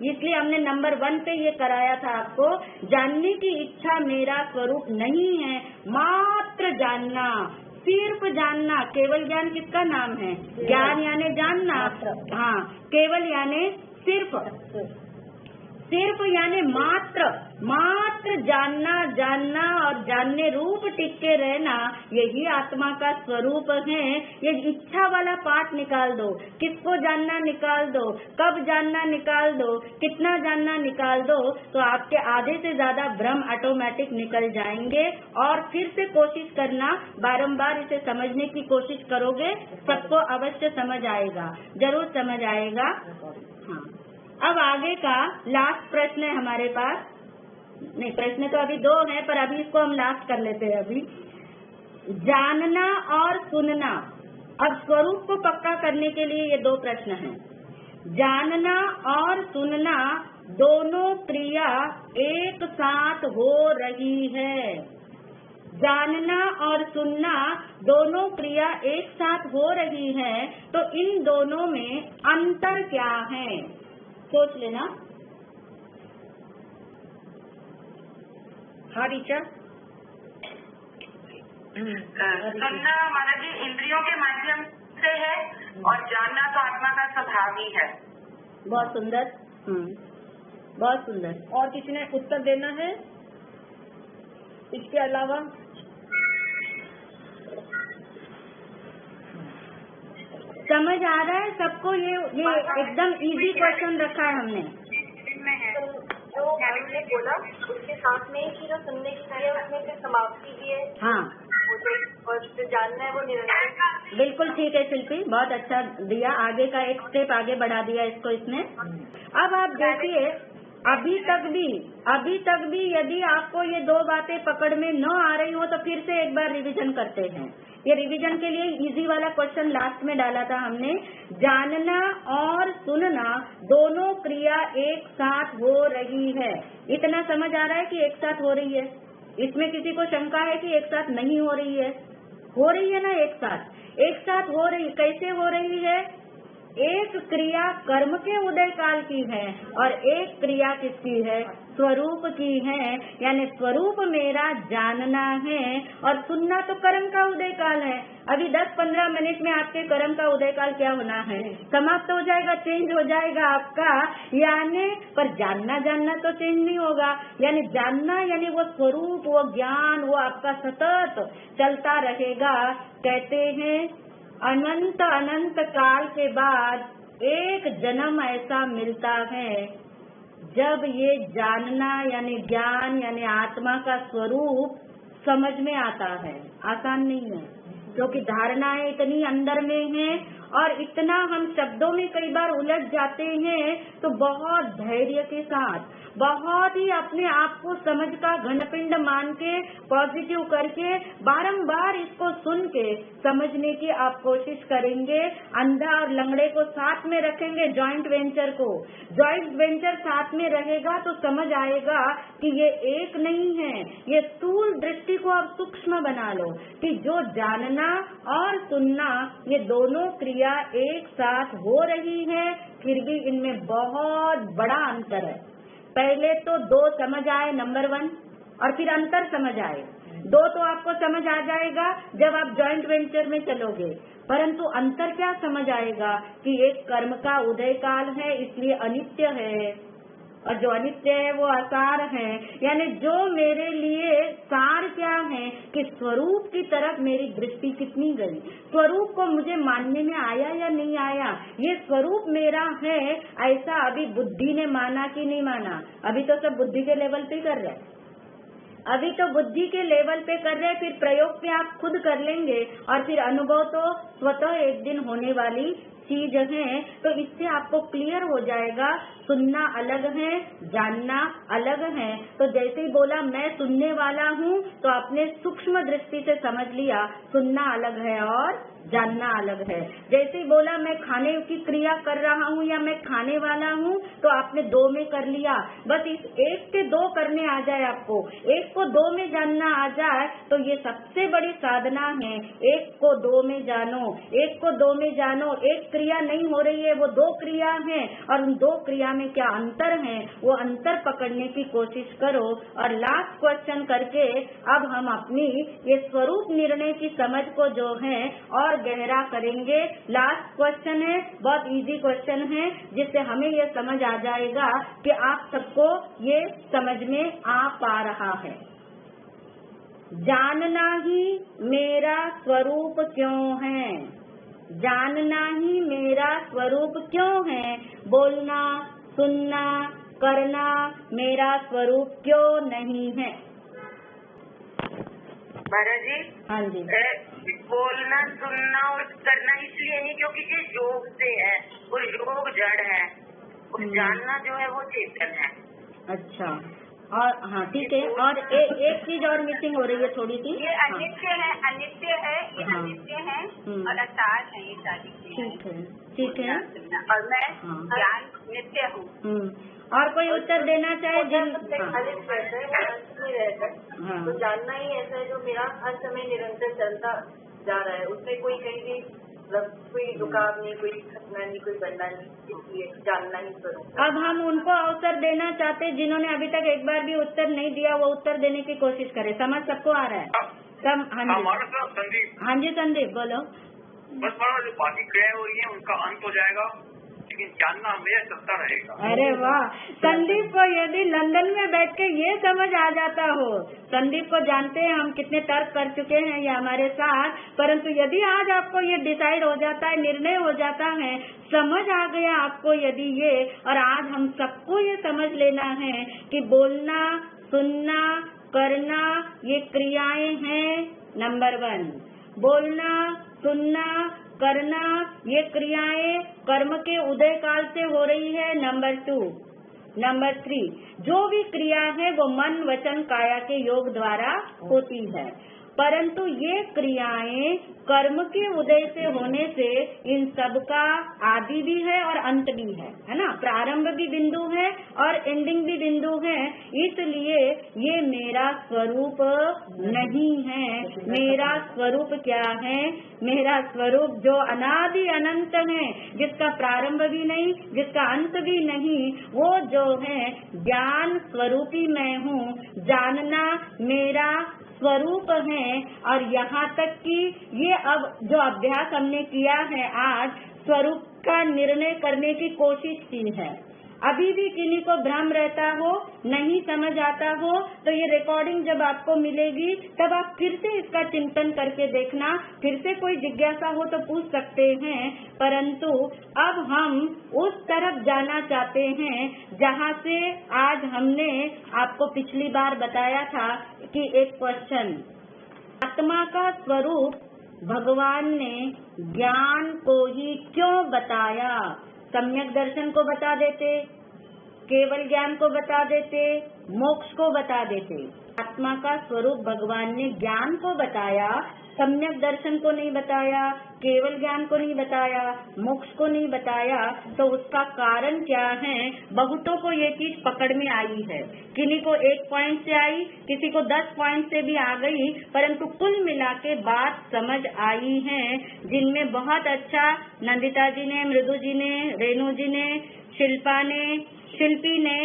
इसलिए हमने नंबर 1 पे ये कराया था आपको, जानने की इच्छा मेरा स्वरूप नहीं है, मात्र जानना, सिर्फ जानना। केवल ज्ञान किसका नाम है? ज्ञान यानी जानना। हाँ, केवल यानी सिर्फ यानी मात्र जानना और जानने रूप टिक के रहना, यही आत्मा का स्वरूप है। ये इच्छा वाला पार्ट निकाल दो, किसको जानना निकाल दो, कब जानना निकाल दो, कितना जानना निकाल दो, तो आपके आधे से ज्यादा भ्रम ऑटोमेटिक निकल जाएंगे। और फिर से कोशिश करना, बारंबार इसे समझने की कोशिश करोगे, सबको अवश्य समझ आएगा, जरूर समझ आएगा। हाँ, अब आगे का लास्ट प्रश्न है हमारे पास। नहीं, प्रश्न तो अभी 2 हैं, पर अभी इसको हम लास्ट कर लेते हैं। अभी जानना और सुनना, अब स्वरूप को पक्का करने के लिए ये 2 प्रश्न हैं। जानना और सुनना दोनों क्रिया एक साथ हो रही है। जानना और सुनना दोनों क्रिया एक साथ हो रही है, तो इन दोनों में अंतर क्या है, सोच लेना। हाँ रीचा। सुनना महाराज जी इंद्रियों के माध्यम से है और जानना तो आत्मा का स्वभाव ही है। बहुत सुंदर। बहुत सुंदर। और किसी ने उत्तर देना है इसके अलावा? समझ आ रहा है सबको? ये एकदम इजी क्वेश्चन रखा है हमने। जो हमने बोला उसके साथ में कि जो सुनने की क्रिया उसमें फिर समाप्ति भी है। हाँ, और जो जानना है वो निरंतर। बिल्कुल ठीक है शिल्पी, बहुत अच्छा दिया। आगे का एक स्टेप आगे बढ़ा दिया इसको इसने। अब आप देखिए, अभी तक भी यदि आपको ये दो बातें पकड़ में न आ रही हो तो फिर से एक बार रिवीजन करते हैं। ये रिवीजन के लिए इजी वाला क्वेश्चन लास्ट में डाला था हमने। जानना और सुनना दोनों क्रिया एक साथ हो रही है। इतना समझ आ रहा है कि एक साथ हो रही है? इसमें किसी को शंका है कि एक साथ नहीं हो रही है? हो रही है ना, एक साथ हो रही। कैसे हो रही है? एक क्रिया कर्म के उदय काल की है और एक क्रिया किसकी है? स्वरूप की है। यानी स्वरूप मेरा जानना है और सुनना तो कर्म का उदय काल है। अभी 10-15 मिनट में आपके कर्म का उदय काल क्या होना है? समाप्त हो जाएगा, चेंज हो जाएगा आपका। यानी पर जानना तो चेंज नहीं होगा। यानी जानना यानी वो स्वरूप, वो ज्ञान, वो आपका सतत चलता रहेगा। कहते हैं अनंत काल के बाद एक जन्म ऐसा मिलता है जब ये जानना यानी ज्ञान यानी आत्मा का स्वरूप समझ में आता है। आसान नहीं है क्योंकि धारणाएं इतनी अंदर में हैं और इतना हम शब्दों में कई बार उलझ जाते हैं। तो बहुत धैर्य के साथ, बहुत ही अपने आप को समझ का घनपिंड मान के पॉजिटिव करके बारंबार इसको सुन के समझने की आप कोशिश करेंगे। अंधा और लंगड़े को साथ में रखेंगे, जॉइंट वेंचर साथ में रहेगा तो समझ आएगा कि ये एक नहीं है। ये स्थूल दृष्टि को आप सूक्ष्म बना लो कि जो जानना और सुनना ये दोनों क्रिया एक साथ हो रही है, फिर भी इनमें बहुत बड़ा अंतर है। पहले तो दो समझ आए, नंबर 1, और फिर अंतर समझ आए। दो तो आपको समझ आ जाएगा जब आप जॉइंट वेंचर में चलोगे, परंतु अंतर क्या समझ आएगा कि एक कर्म का उदय काल है इसलिए अनित्य है और जो अनित्य है वो असार है। यानी जो मेरे लिए सार क्या है कि स्वरूप की तरफ मेरी दृष्टि कितनी गई, स्वरूप को मुझे मानने में आया या नहीं आया, ये स्वरूप मेरा है ऐसा अभी बुद्धि ने माना कि नहीं माना। अभी तो सब बुद्धि के लेवल पे कर रहे हैं, अभी तो बुद्धि के लेवल पे कर रहे हैं। फिर प्रयोग पे आप खुद कर लेंगे और फिर अनुभव तो स्वतः एक दिन होने वाली चीज है। तो इससे आपको क्लियर हो जाएगा सुनना अलग है, जानना अलग है। तो जैसे ही बोला मैं सुनने वाला हूँ तो आपने सूक्ष्म दृष्टि से समझ लिया सुनना अलग है और जानना अलग है। जैसे ही बोला मैं खाने की क्रिया कर रहा हूँ या मैं खाने वाला हूँ तो आपने दो में कर लिया। बस इस एक के दो करने आ जाए, आपको एक को दो में जानना आ जाए तो ये सबसे बड़ी साधना है। एक को दो में जानो, एक को दो में जानो। एक क्रिया नहीं हो रही है, वो दो क्रिया है और उन दो क्रिया में क्या अंतर है वो अंतर पकड़ने की कोशिश करो। और लास्ट क्वेश्चन करके अब हम अपनी ये स्वरूप निर्णय की समझ को जो है और गहरा करेंगे। लास्ट क्वेश्चन है, बहुत इजी क्वेश्चन है जिससे हमें ये समझ आ जाएगा कि आप सबको ये समझ में आ पा रहा है। जानना ही मेरा स्वरूप क्यों है? जानना ही मेरा स्वरूप क्यों है? बोलना, सुनना, करना मेरा स्वरूप क्यों नहीं है? महाराज जी, हाँ जी। बोलना, सुनना और करना इसलिए नहीं क्योंकि ये योग से है और योग जड़ है और जानना जो है वो चेतन है। अच्छा, और हाँ ठीक है। और एक चीज और मिसिंग हो रही है थोड़ी सी। ये अनित्य है, अनित्य है, ये अनित्य है और असार है ये सारी चीजें। ठीक है। और मैं ज्ञान नित्य हूँ। और कोई उत्तर देना चाहे? तो जानना ही ऐसा है जो मेरा हर समय निरंतर चलता जा रहा है, उसमें कोई कहीं भी कोई रुकाव नहीं, कोई खतना नहीं, कोई बनना नहीं, इसलिए जानना ही स्वरूप। अब हम उनको अवसर देना चाहते जिन्होंने अभी तक एक बार भी उत्तर नहीं दिया, वो उत्तर देने की कोशिश करें। समझ सबको आ रहा है? हाँ जी, हमारा सर संदीप। हाँ जी संदीप बोलो। बस मानो जो बाकी क्रियाएं हो रही हैं उनका अंत हो जाएगा, लेकिन जानना हमेशा चलता रहेगा। अरे वाह, संदीप को यदि लंदन में बैठ के ये समझ आ जाता हो, संदीप को जानते हैं हम कितने तर्क कर चुके हैं ये हमारे साथ, परंतु यदि आज आपको ये डिसाइड हो जाता है, निर्णय हो जाता है, समझ आ गया आपको यदि ये, और आज हम सबको ये समझ लेना है कि बोलना, सुनना, करना ये क्रियाएं हैं नंबर 1। बोलना, सुनना, करना ये क्रियाएं कर्म के उदय काल से हो रही है नंबर 2। नंबर 3, जो भी क्रिया है वो मन, वचन, काया के योग द्वारा होती है, परंतु ये क्रियाएं कर्म के उदय से होने से इन सब का आदि भी है और अंत भी है ना, प्रारंभ भी बिंदु है और एंडिंग भी बिंदु है, इसलिए ये मेरा स्वरूप नहीं है। मेरा स्वरूप क्या है? मेरा स्वरूप जो अनादि अनंत है, जिसका प्रारंभ भी नहीं, जिसका अंत भी नहीं, वो जो है ज्ञान स्वरूपी मैं हूँ। जानना मेरा स्वरूप है, और यहाँ तक कि ये अब जो अभ्यास हमने किया है आज, स्वरूप का निर्णय करने की कोशिश की है। अभी भी किन्हीं को भ्रम रहता हो, नहीं समझ आता हो, तो ये रिकॉर्डिंग जब आपको मिलेगी तब आप फिर से इसका चिंतन करके देखना, फिर से कोई जिज्ञासा हो तो पूछ सकते हैं, परंतु अब हम उस तरफ जाना चाहते हैं जहाँ से आज हमने आपको पिछली बार बताया था कि एक क्वेश्चन, आत्मा का स्वरूप भगवान ने ज्ञान को ही क्यों बताया? सम्यक दर्शन को बता देते, केवल ज्ञान को बता देते, मोक्ष को बता देते। आत्मा का स्वरूप भगवान ने ज्ञान को बताया, सम्यक दर्शन को नहीं बताया, केवल ज्ञान को नहीं बताया, मोक्ष को नहीं बताया, तो उसका कारण क्या है? बहुतों को ये चीज पकड़ में आई है, किन्हीं को 1 पॉइंट से आई, किसी को 10 पॉइंट से भी आ गई, परंतु कुल मिला के बात समझ आई है, जिनमें बहुत अच्छा नंदिता जी ने, मृदु जी ने, रेणु जी ने, शिल्पा ने, शिल्पी ने,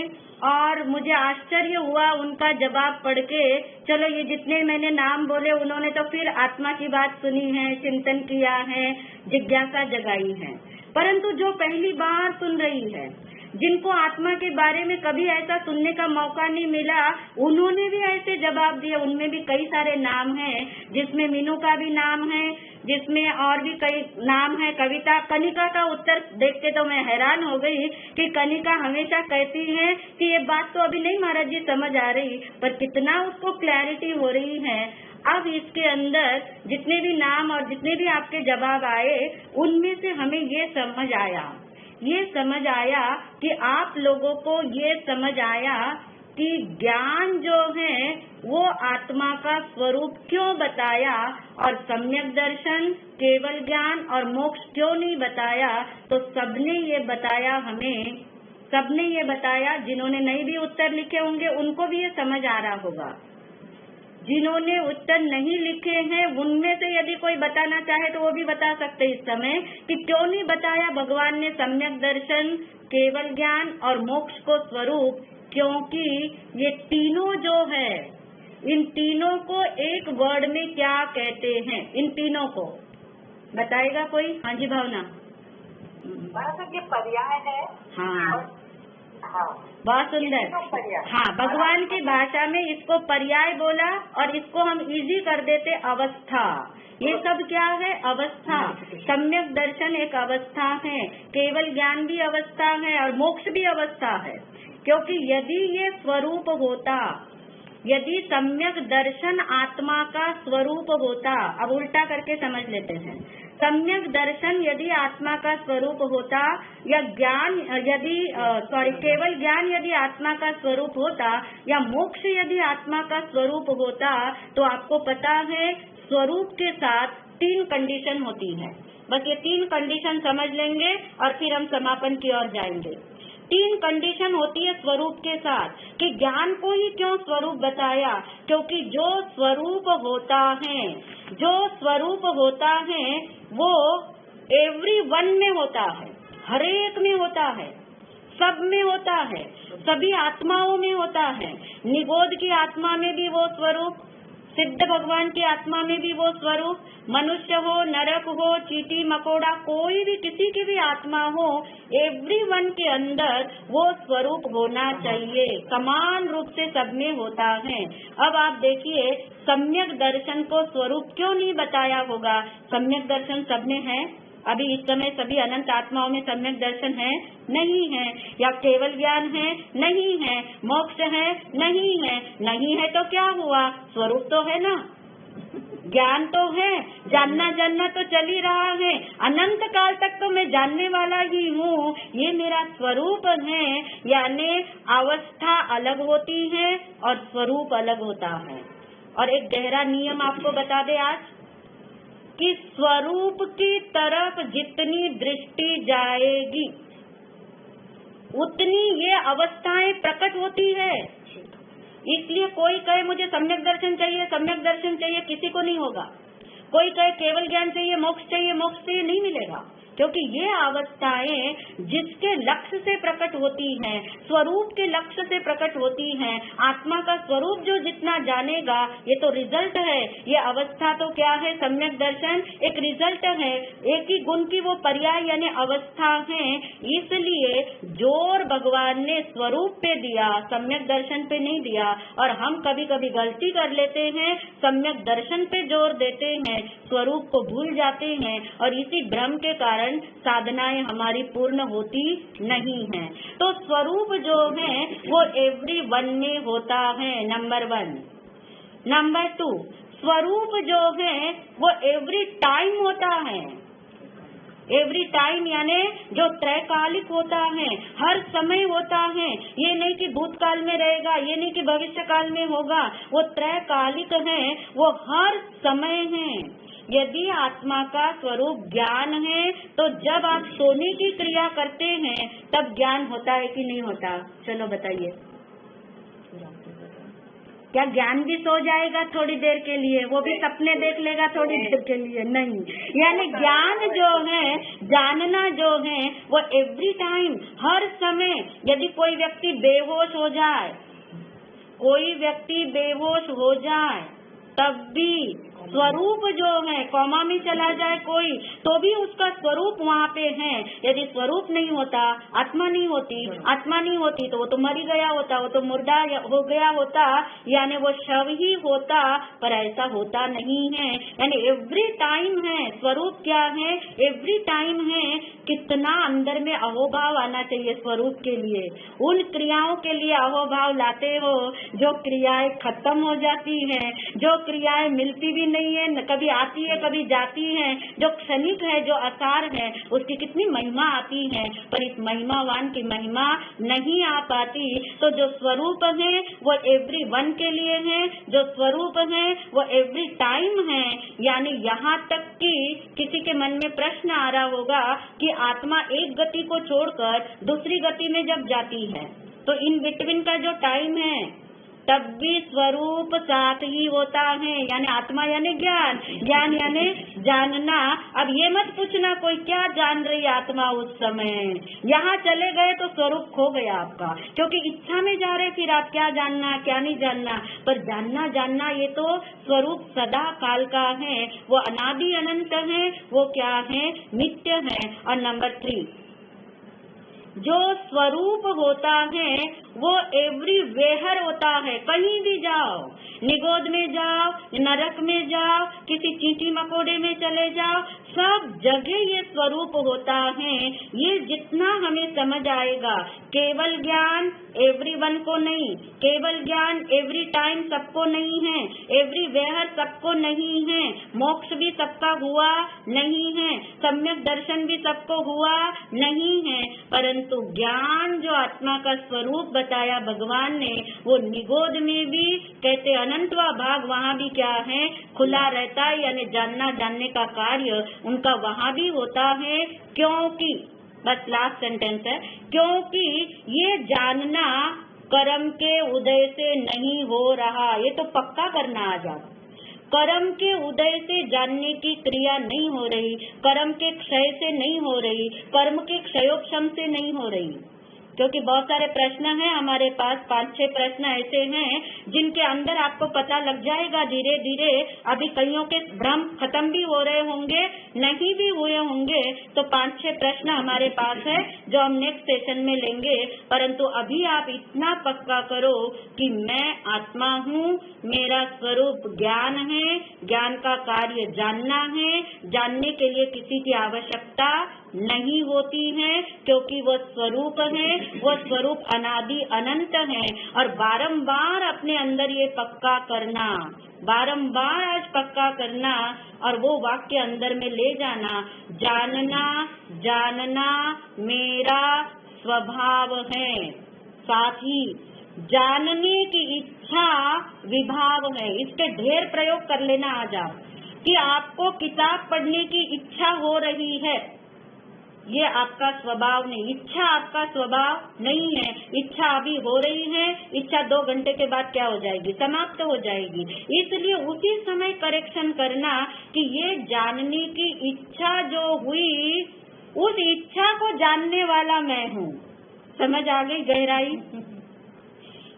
और मुझे आश्चर्य हुआ उनका जवाब पढ़ के। चलो ये जितने मैंने नाम बोले उन्होंने तो फिर आत्मा की बात सुनी है, चिंतन किया है, जिज्ञासा जगाई है, परंतु जो पहली बार सुन रही है, जिनको आत्मा के बारे में कभी ऐसा सुनने का मौका नहीं मिला, उन्होंने भी ऐसे जवाब दिए। उनमें भी कई सारे नाम हैं, जिसमें मीनू का भी नाम है, जिसमें और भी कई नाम है। कविता, कनिका का उत्तर देख के तो मैं हैरान हो गई कि कनिका हमेशा कहती है कि ये बात तो अभी नहीं महाराज जी समझ आ रही, पर कितना उसको क्लैरिटी हो रही है। अब इसके अंदर जितने भी नाम और जितने भी आपके जवाब आए, उनमें से हमें ये समझ आया कि आप लोगों को ये समझ आया कि ज्ञान जो है वो आत्मा का स्वरूप क्यों बताया, और सम्यक दर्शन, केवल ज्ञान और मोक्ष क्यों नहीं बताया। तो सबने ये बताया, हमें सबने ये बताया। जिन्होंने नहीं भी उत्तर लिखे होंगे उनको भी ये समझ आ रहा होगा। जिन्होंने उत्तर नहीं लिखे हैं उनमें से यदि कोई बताना चाहे तो वो भी बता सकते इस समय कि क्यों नहीं बताया भगवान ने सम्यक दर्शन, केवल ज्ञान और मोक्ष को स्वरूप। क्योंकि ये तीनों जो है, इन तीनों को एक वर्ड में क्या कहते हैं? इन तीनों को बताएगा कोई? हाँ जी भावना। ये पर्याय है। हाँ, बहुत सुंदर। हाँ, भगवान की भाषा में इसको पर्याय बोला और इसको हम इजी कर देते अवस्था। ये सब क्या है? अवस्था। सम्यक दर्शन एक अवस्था है, केवल ज्ञान भी अवस्था है और मोक्ष भी अवस्था है। क्योंकि यदि ये स्वरूप होता, यदि सम्यक दर्शन आत्मा का स्वरूप होता, अब उल्टा करके समझ लेते हैं। सम्यक दर्शन यदि आत्मा का स्वरूप होता, या ज्ञान यदि केवल ज्ञान यदि आत्मा का स्वरूप होता, या मोक्ष यदि आत्मा का स्वरूप होता, तो आपको पता है स्वरूप के साथ 3 कंडीशन होती है। बस ये 3 कंडीशन समझ लेंगे और फिर हम समापन की ओर जाएंगे। 3 कंडीशन होती है स्वरूप के साथ कि ज्ञान को ही क्यों स्वरूप बताया? क्योंकि जो स्वरूप होता है वो everyone में होता है, हर एक में होता है, सब में होता है, सभी आत्माओं में होता है। निगोद की आत्मा में भी वो स्वरूप, सिद्ध भगवान की आत्मा में भी वो स्वरूप, मनुष्य हो, नरक हो, चींटी मकोड़ा, कोई भी किसी की भी आत्मा हो, एवरीवन के अंदर वो स्वरूप होना चाहिए, समान रूप से सब में होता है। अब आप देखिए सम्यक दर्शन को स्वरूप क्यों नहीं बताया होगा? सम्यक दर्शन सब में है। अभी इस समय सभी अनंत आत्माओं में सम्यक दर्शन है? नहीं है। या केवल ज्ञान है? नहीं है। मोक्ष है? नहीं है। नहीं है तो क्या हुआ? स्वरूप तो है ना, ज्ञान तो है, जानना तो चल ही रहा है। अनंत काल तक तो मैं जानने वाला ही हूँ, ये मेरा स्वरूप है। यानी अवस्था अलग होती है और स्वरूप अलग होता है। और एक गहरा नियम आपको बता दे आज कि स्वरूप की तरफ जितनी दृष्टि जाएगी उतनी ये अवस्थाएं प्रकट होती है। इसलिए कोई कहे मुझे सम्यक दर्शन चाहिए, सम्यक दर्शन चाहिए, किसी को नहीं होगा। कोई कहे केवल ज्ञान चाहिए, मोक्ष चाहिए, मोक्ष चाहिए, नहीं मिलेगा। क्योंकि ये अवस्थाएं जिसके लक्ष्य से प्रकट होती हैं, स्वरूप के लक्ष्य से प्रकट होती हैं, आत्मा का स्वरूप जो जितना जानेगा, ये तो रिजल्ट है। ये अवस्था तो क्या है? सम्यक दर्शन एक रिजल्ट है, एक ही गुण की वो पर्याय यानी अवस्था है। इसलिए जोर भगवान ने स्वरूप पे दिया, सम्यक दर्शन पे नहीं दिया। और हम कभी कभी गलती कर लेते हैं, सम्यक दर्शन पे जोर देते हैं, स्वरूप को भूल जाते हैं, और इसी भ्रम के कारण साधनाएं हमारी पूर्ण होती नहीं हैं। तो स्वरूप जो है वो एवरीवन में होता है, नंबर 1। नंबर 2, स्वरूप जो है वो एवरी टाइम होता है। एवरी टाइम यानी जो त्रैकालिक होता है, हर समय होता है। ये नहीं कि भूतकाल में रहेगा, ये नहीं कि भविष्य काल में होगा, वो त्रैकालिक है, वो हर समय है। यदि आत्मा का स्वरूप ज्ञान है तो जब आप सोने की क्रिया करते हैं तब ज्ञान होता है कि नहीं होता? चलो बताइए। क्या ज्ञान भी सो जाएगा थोड़ी देर के लिए? वो भी सपने देख लेगा थोड़ी देर के लिए? नहीं। यानी ज्ञान जो है, जानना जो है, वो एवरी टाइम, हर समय। यदि कोई व्यक्ति बेहोश हो जाए, कोई व्यक्ति बेहोश हो जाए, तब भी स्वरूप जो है, कोमा में चला जाए कोई, तो भी उसका स्वरूप वहाँ पे है। यदि स्वरूप नहीं होता, आत्मा नहीं होती तो वो तो मर ही गया होता, वो तो मुर्दा हो गया होता, यानी वो शव ही होता। पर ऐसा होता नहीं है। यानी एवरी टाइम है। स्वरूप क्या है? एवरी टाइम है। कितना अंदर में अहोभाव आना चाहिए स्वरूप के लिए। उन क्रियाओं के लिए अहोभाव लाते हो जो क्रियाएं खत्म हो जाती हैं, जो क्रियाएं मिलती भी नहीं है, कभी आती है कभी जाती है, जो क्षणिक है, जो आसार है, उसकी कितनी महिमा आती है, पर इस महिमावान की महिमा नहीं आ पाती। तो जो स्वरूप है वो एवरीवन के लिए है, जो स्वरूप है वो एवरी टाइम है। यानी यहाँ तक कि किसी के मन में प्रश्न आ रहा होगा कि आत्मा एक गति को छोड़कर दूसरी गति में जब जाती है तो इन बिटवीन का जो टाइम है तब भी स्वरूप साथ ही होता है। यानी आत्मा यानी ज्ञान, ज्ञान यानी जानना। अब ये मत पूछना कोई क्या जान रही आत्मा उस समय, यहाँ चले गए तो स्वरूप खो गया आपका, क्योंकि इच्छा में जा रहे फिर आप क्या जानना क्या नहीं जानना। पर जानना ये तो स्वरूप सदा काल का है, वो अनादि अनंत है, वो क्या है? नित्य है। और नंबर 3, जो स्वरूप होता है वो एवरीवेयर होता है। कहीं भी जाओ, निगोद में जाओ, नरक में जाओ, किसी चींटी मकोड़े में चले जाओ, सब जगह ये स्वरूप होता है। ये जितना हमें समझ आएगा, केवल ज्ञान एवरीवन को नहीं, केवल ज्ञान एवरी टाइम सबको नहीं है, एवरीवेयर सबको नहीं है, मोक्ष भी सबका हुआ नहीं है, सम्यक दर्शन भी सबको हुआ नहीं है। परंतु ज्ञान जो आत्मा का स्वरूप बताया भगवान ने, वो निगोद में भी कहते अनंतवा भाग, वहाँ भी क्या है? खुला रहता है। यानी जानने का कार्य उनका वहाँ भी होता है। क्योंकि बस लास्ट सेंटेंस है, क्योंकि ये जानना कर्म के उदय से नहीं हो रहा। ये तो पक्का करना आ जाओ। कर्म के उदय से जानने की क्रिया नहीं हो रही, कर्म के क्षय से नहीं हो रही, कर्म के क्षयोपशम से नहीं हो रही। क्योंकि बहुत सारे प्रश्न हैं हमारे पास, 5-6 प्रश्न ऐसे हैं जिनके अंदर आपको पता लग जाएगा धीरे धीरे। अभी कईयों के भ्रम खत्म भी हो रहे होंगे, नहीं भी हुए होंगे, तो 5-6 प्रश्न हमारे पास है जो हम नेक्स्ट सेशन में लेंगे। परंतु अभी आप इतना पक्का करो कि मैं आत्मा हूँ, मेरा स्वरूप ज्ञान है, ज्ञान का कार्य जानना है, जानने के लिए किसी की आवश्यकता नहीं होती है, क्योंकि वो स्वरूप है, वो स्वरूप अनादि अनंत है। और बारंबार अपने अंदर ये पक्का करना, बारंबार आज पक्का करना और वो वाक्य अंदर में ले जाना, जानना जानना मेरा स्वभाव है। साथ ही जानने की इच्छा विभाव है। इसके ढेर प्रयोग कर लेना आज आप, कि आपको किताब पढ़ने की इच्छा हो रही है, ये आपका स्वभाव नहीं, इच्छा आपका स्वभाव नहीं है। इच्छा अभी हो रही है, इच्छा 2 घंटे के बाद क्या हो जाएगी, समाप्त हो जाएगी। इसलिए उसी समय करेक्शन करना कि ये जानने की इच्छा जो हुई, उस इच्छा को जानने वाला मैं हूँ। समझ आ गई गहराई?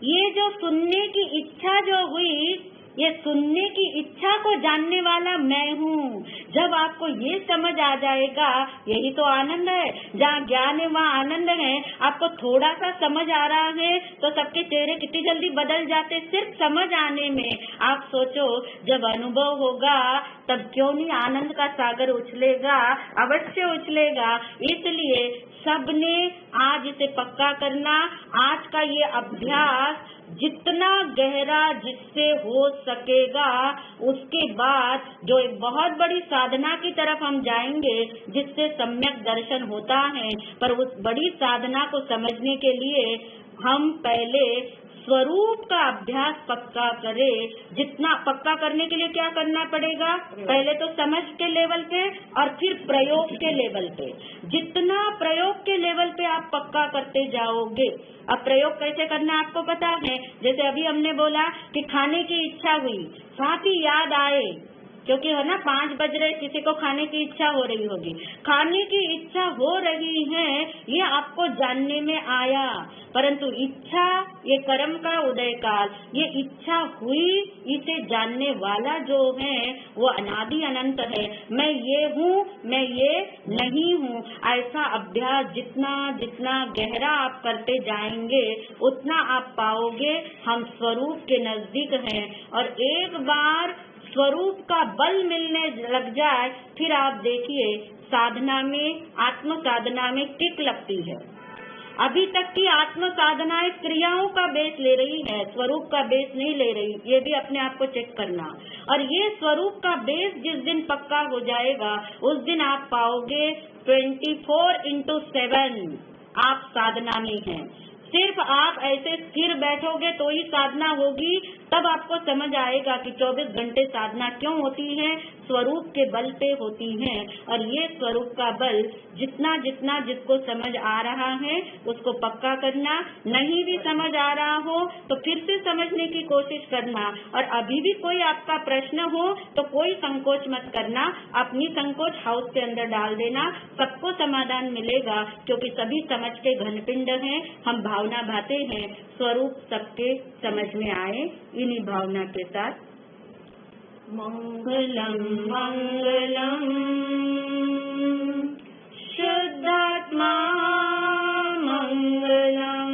ये जो सुनने की इच्छा जो हुई, ये सुनने की इच्छा को जानने वाला मैं हूँ। जब आपको ये समझ आ जाएगा, यही तो आनंद है। जहाँ ज्ञान है वहाँ आनंद है। आपको थोड़ा सा समझ आ रहा है तो सबके चेहरे कितनी जल्दी बदल जाते सिर्फ समझ आने में। आप सोचो जब अनुभव होगा तब क्यों नहीं आनंद का सागर उछलेगा, अवश्य उछलेगा। इसलिए सबने आज इसे पक्का करना। आज का ये अभ्यास जितना गहरा जिससे हो सकेगा, उसके बाद जो एक बहुत बड़ी साधना की तरफ हम जाएंगे जिससे सम्यक दर्शन होता है। पर उस बड़ी साधना को समझने के लिए हम पहले स्वरूप का अभ्यास पक्का करें। जितना पक्का करने के लिए क्या करना पड़ेगा, पहले तो समझ के लेवल पे और फिर प्रयोग के लेवल पे। जितना प्रयोग के लेवल पे आप पक्का करते जाओगे, अब प्रयोग कैसे करना आपको पता है। जैसे अभी हमने बोला कि खाने की इच्छा हुई, साथ ही याद आए, क्योंकि है ना 5 बज रहे, किसी को खाने की इच्छा हो रही होगी, खाने की इच्छा हो रही है, ये आपको जानने में आया। परंतु इच्छा ये कर्म का उदय काल, ये इच्छा हुई, इसे जानने वाला जो है वो अनादि अनंत है। मैं ये हूँ, मैं ये नहीं हूँ। ऐसा अभ्यास जितना जितना गहरा आप करते जाएंगे उतना आप पाओगे हम स्वरूप के नजदीक हैं। और एक बार स्वरूप का बल मिलने लग जाए, फिर आप देखिए साधना में, आत्म साधना में किक लगती है। अभी तक की आत्म साधनाएं क्रियाओं का बेस ले रही है, स्वरूप का बेस नहीं ले रही। ये भी अपने आप को चेक करना। और ये स्वरूप का बेस जिस दिन पक्का हो जाएगा, उस दिन आप पाओगे 24/7 आप साधना में हैं। सिर्फ आप ऐसे स्थिर बैठोगे तो ही साधना होगी। तब आपको समझ आएगा कि 24 घंटे साधना क्यों होती है, स्वरूप के बल पे होती है। और ये स्वरूप का बल जितना जितना जिसको समझ आ रहा है उसको पक्का करना। नहीं भी समझ आ रहा हो तो फिर से समझने की कोशिश करना। और अभी भी कोई आपका प्रश्न हो तो कोई संकोच मत करना, अपनी संकोच हाउस के अंदर डाल देना, सबको समाधान मिलेगा। क्योंकि सभी समझ के घनपिंड हैं, हम भावना भाते हैं, स्वरूप सबके समझ में आए। इन्हीं भावना के साथ मंगलम मंगलम शुद्धात्मा मंगलम।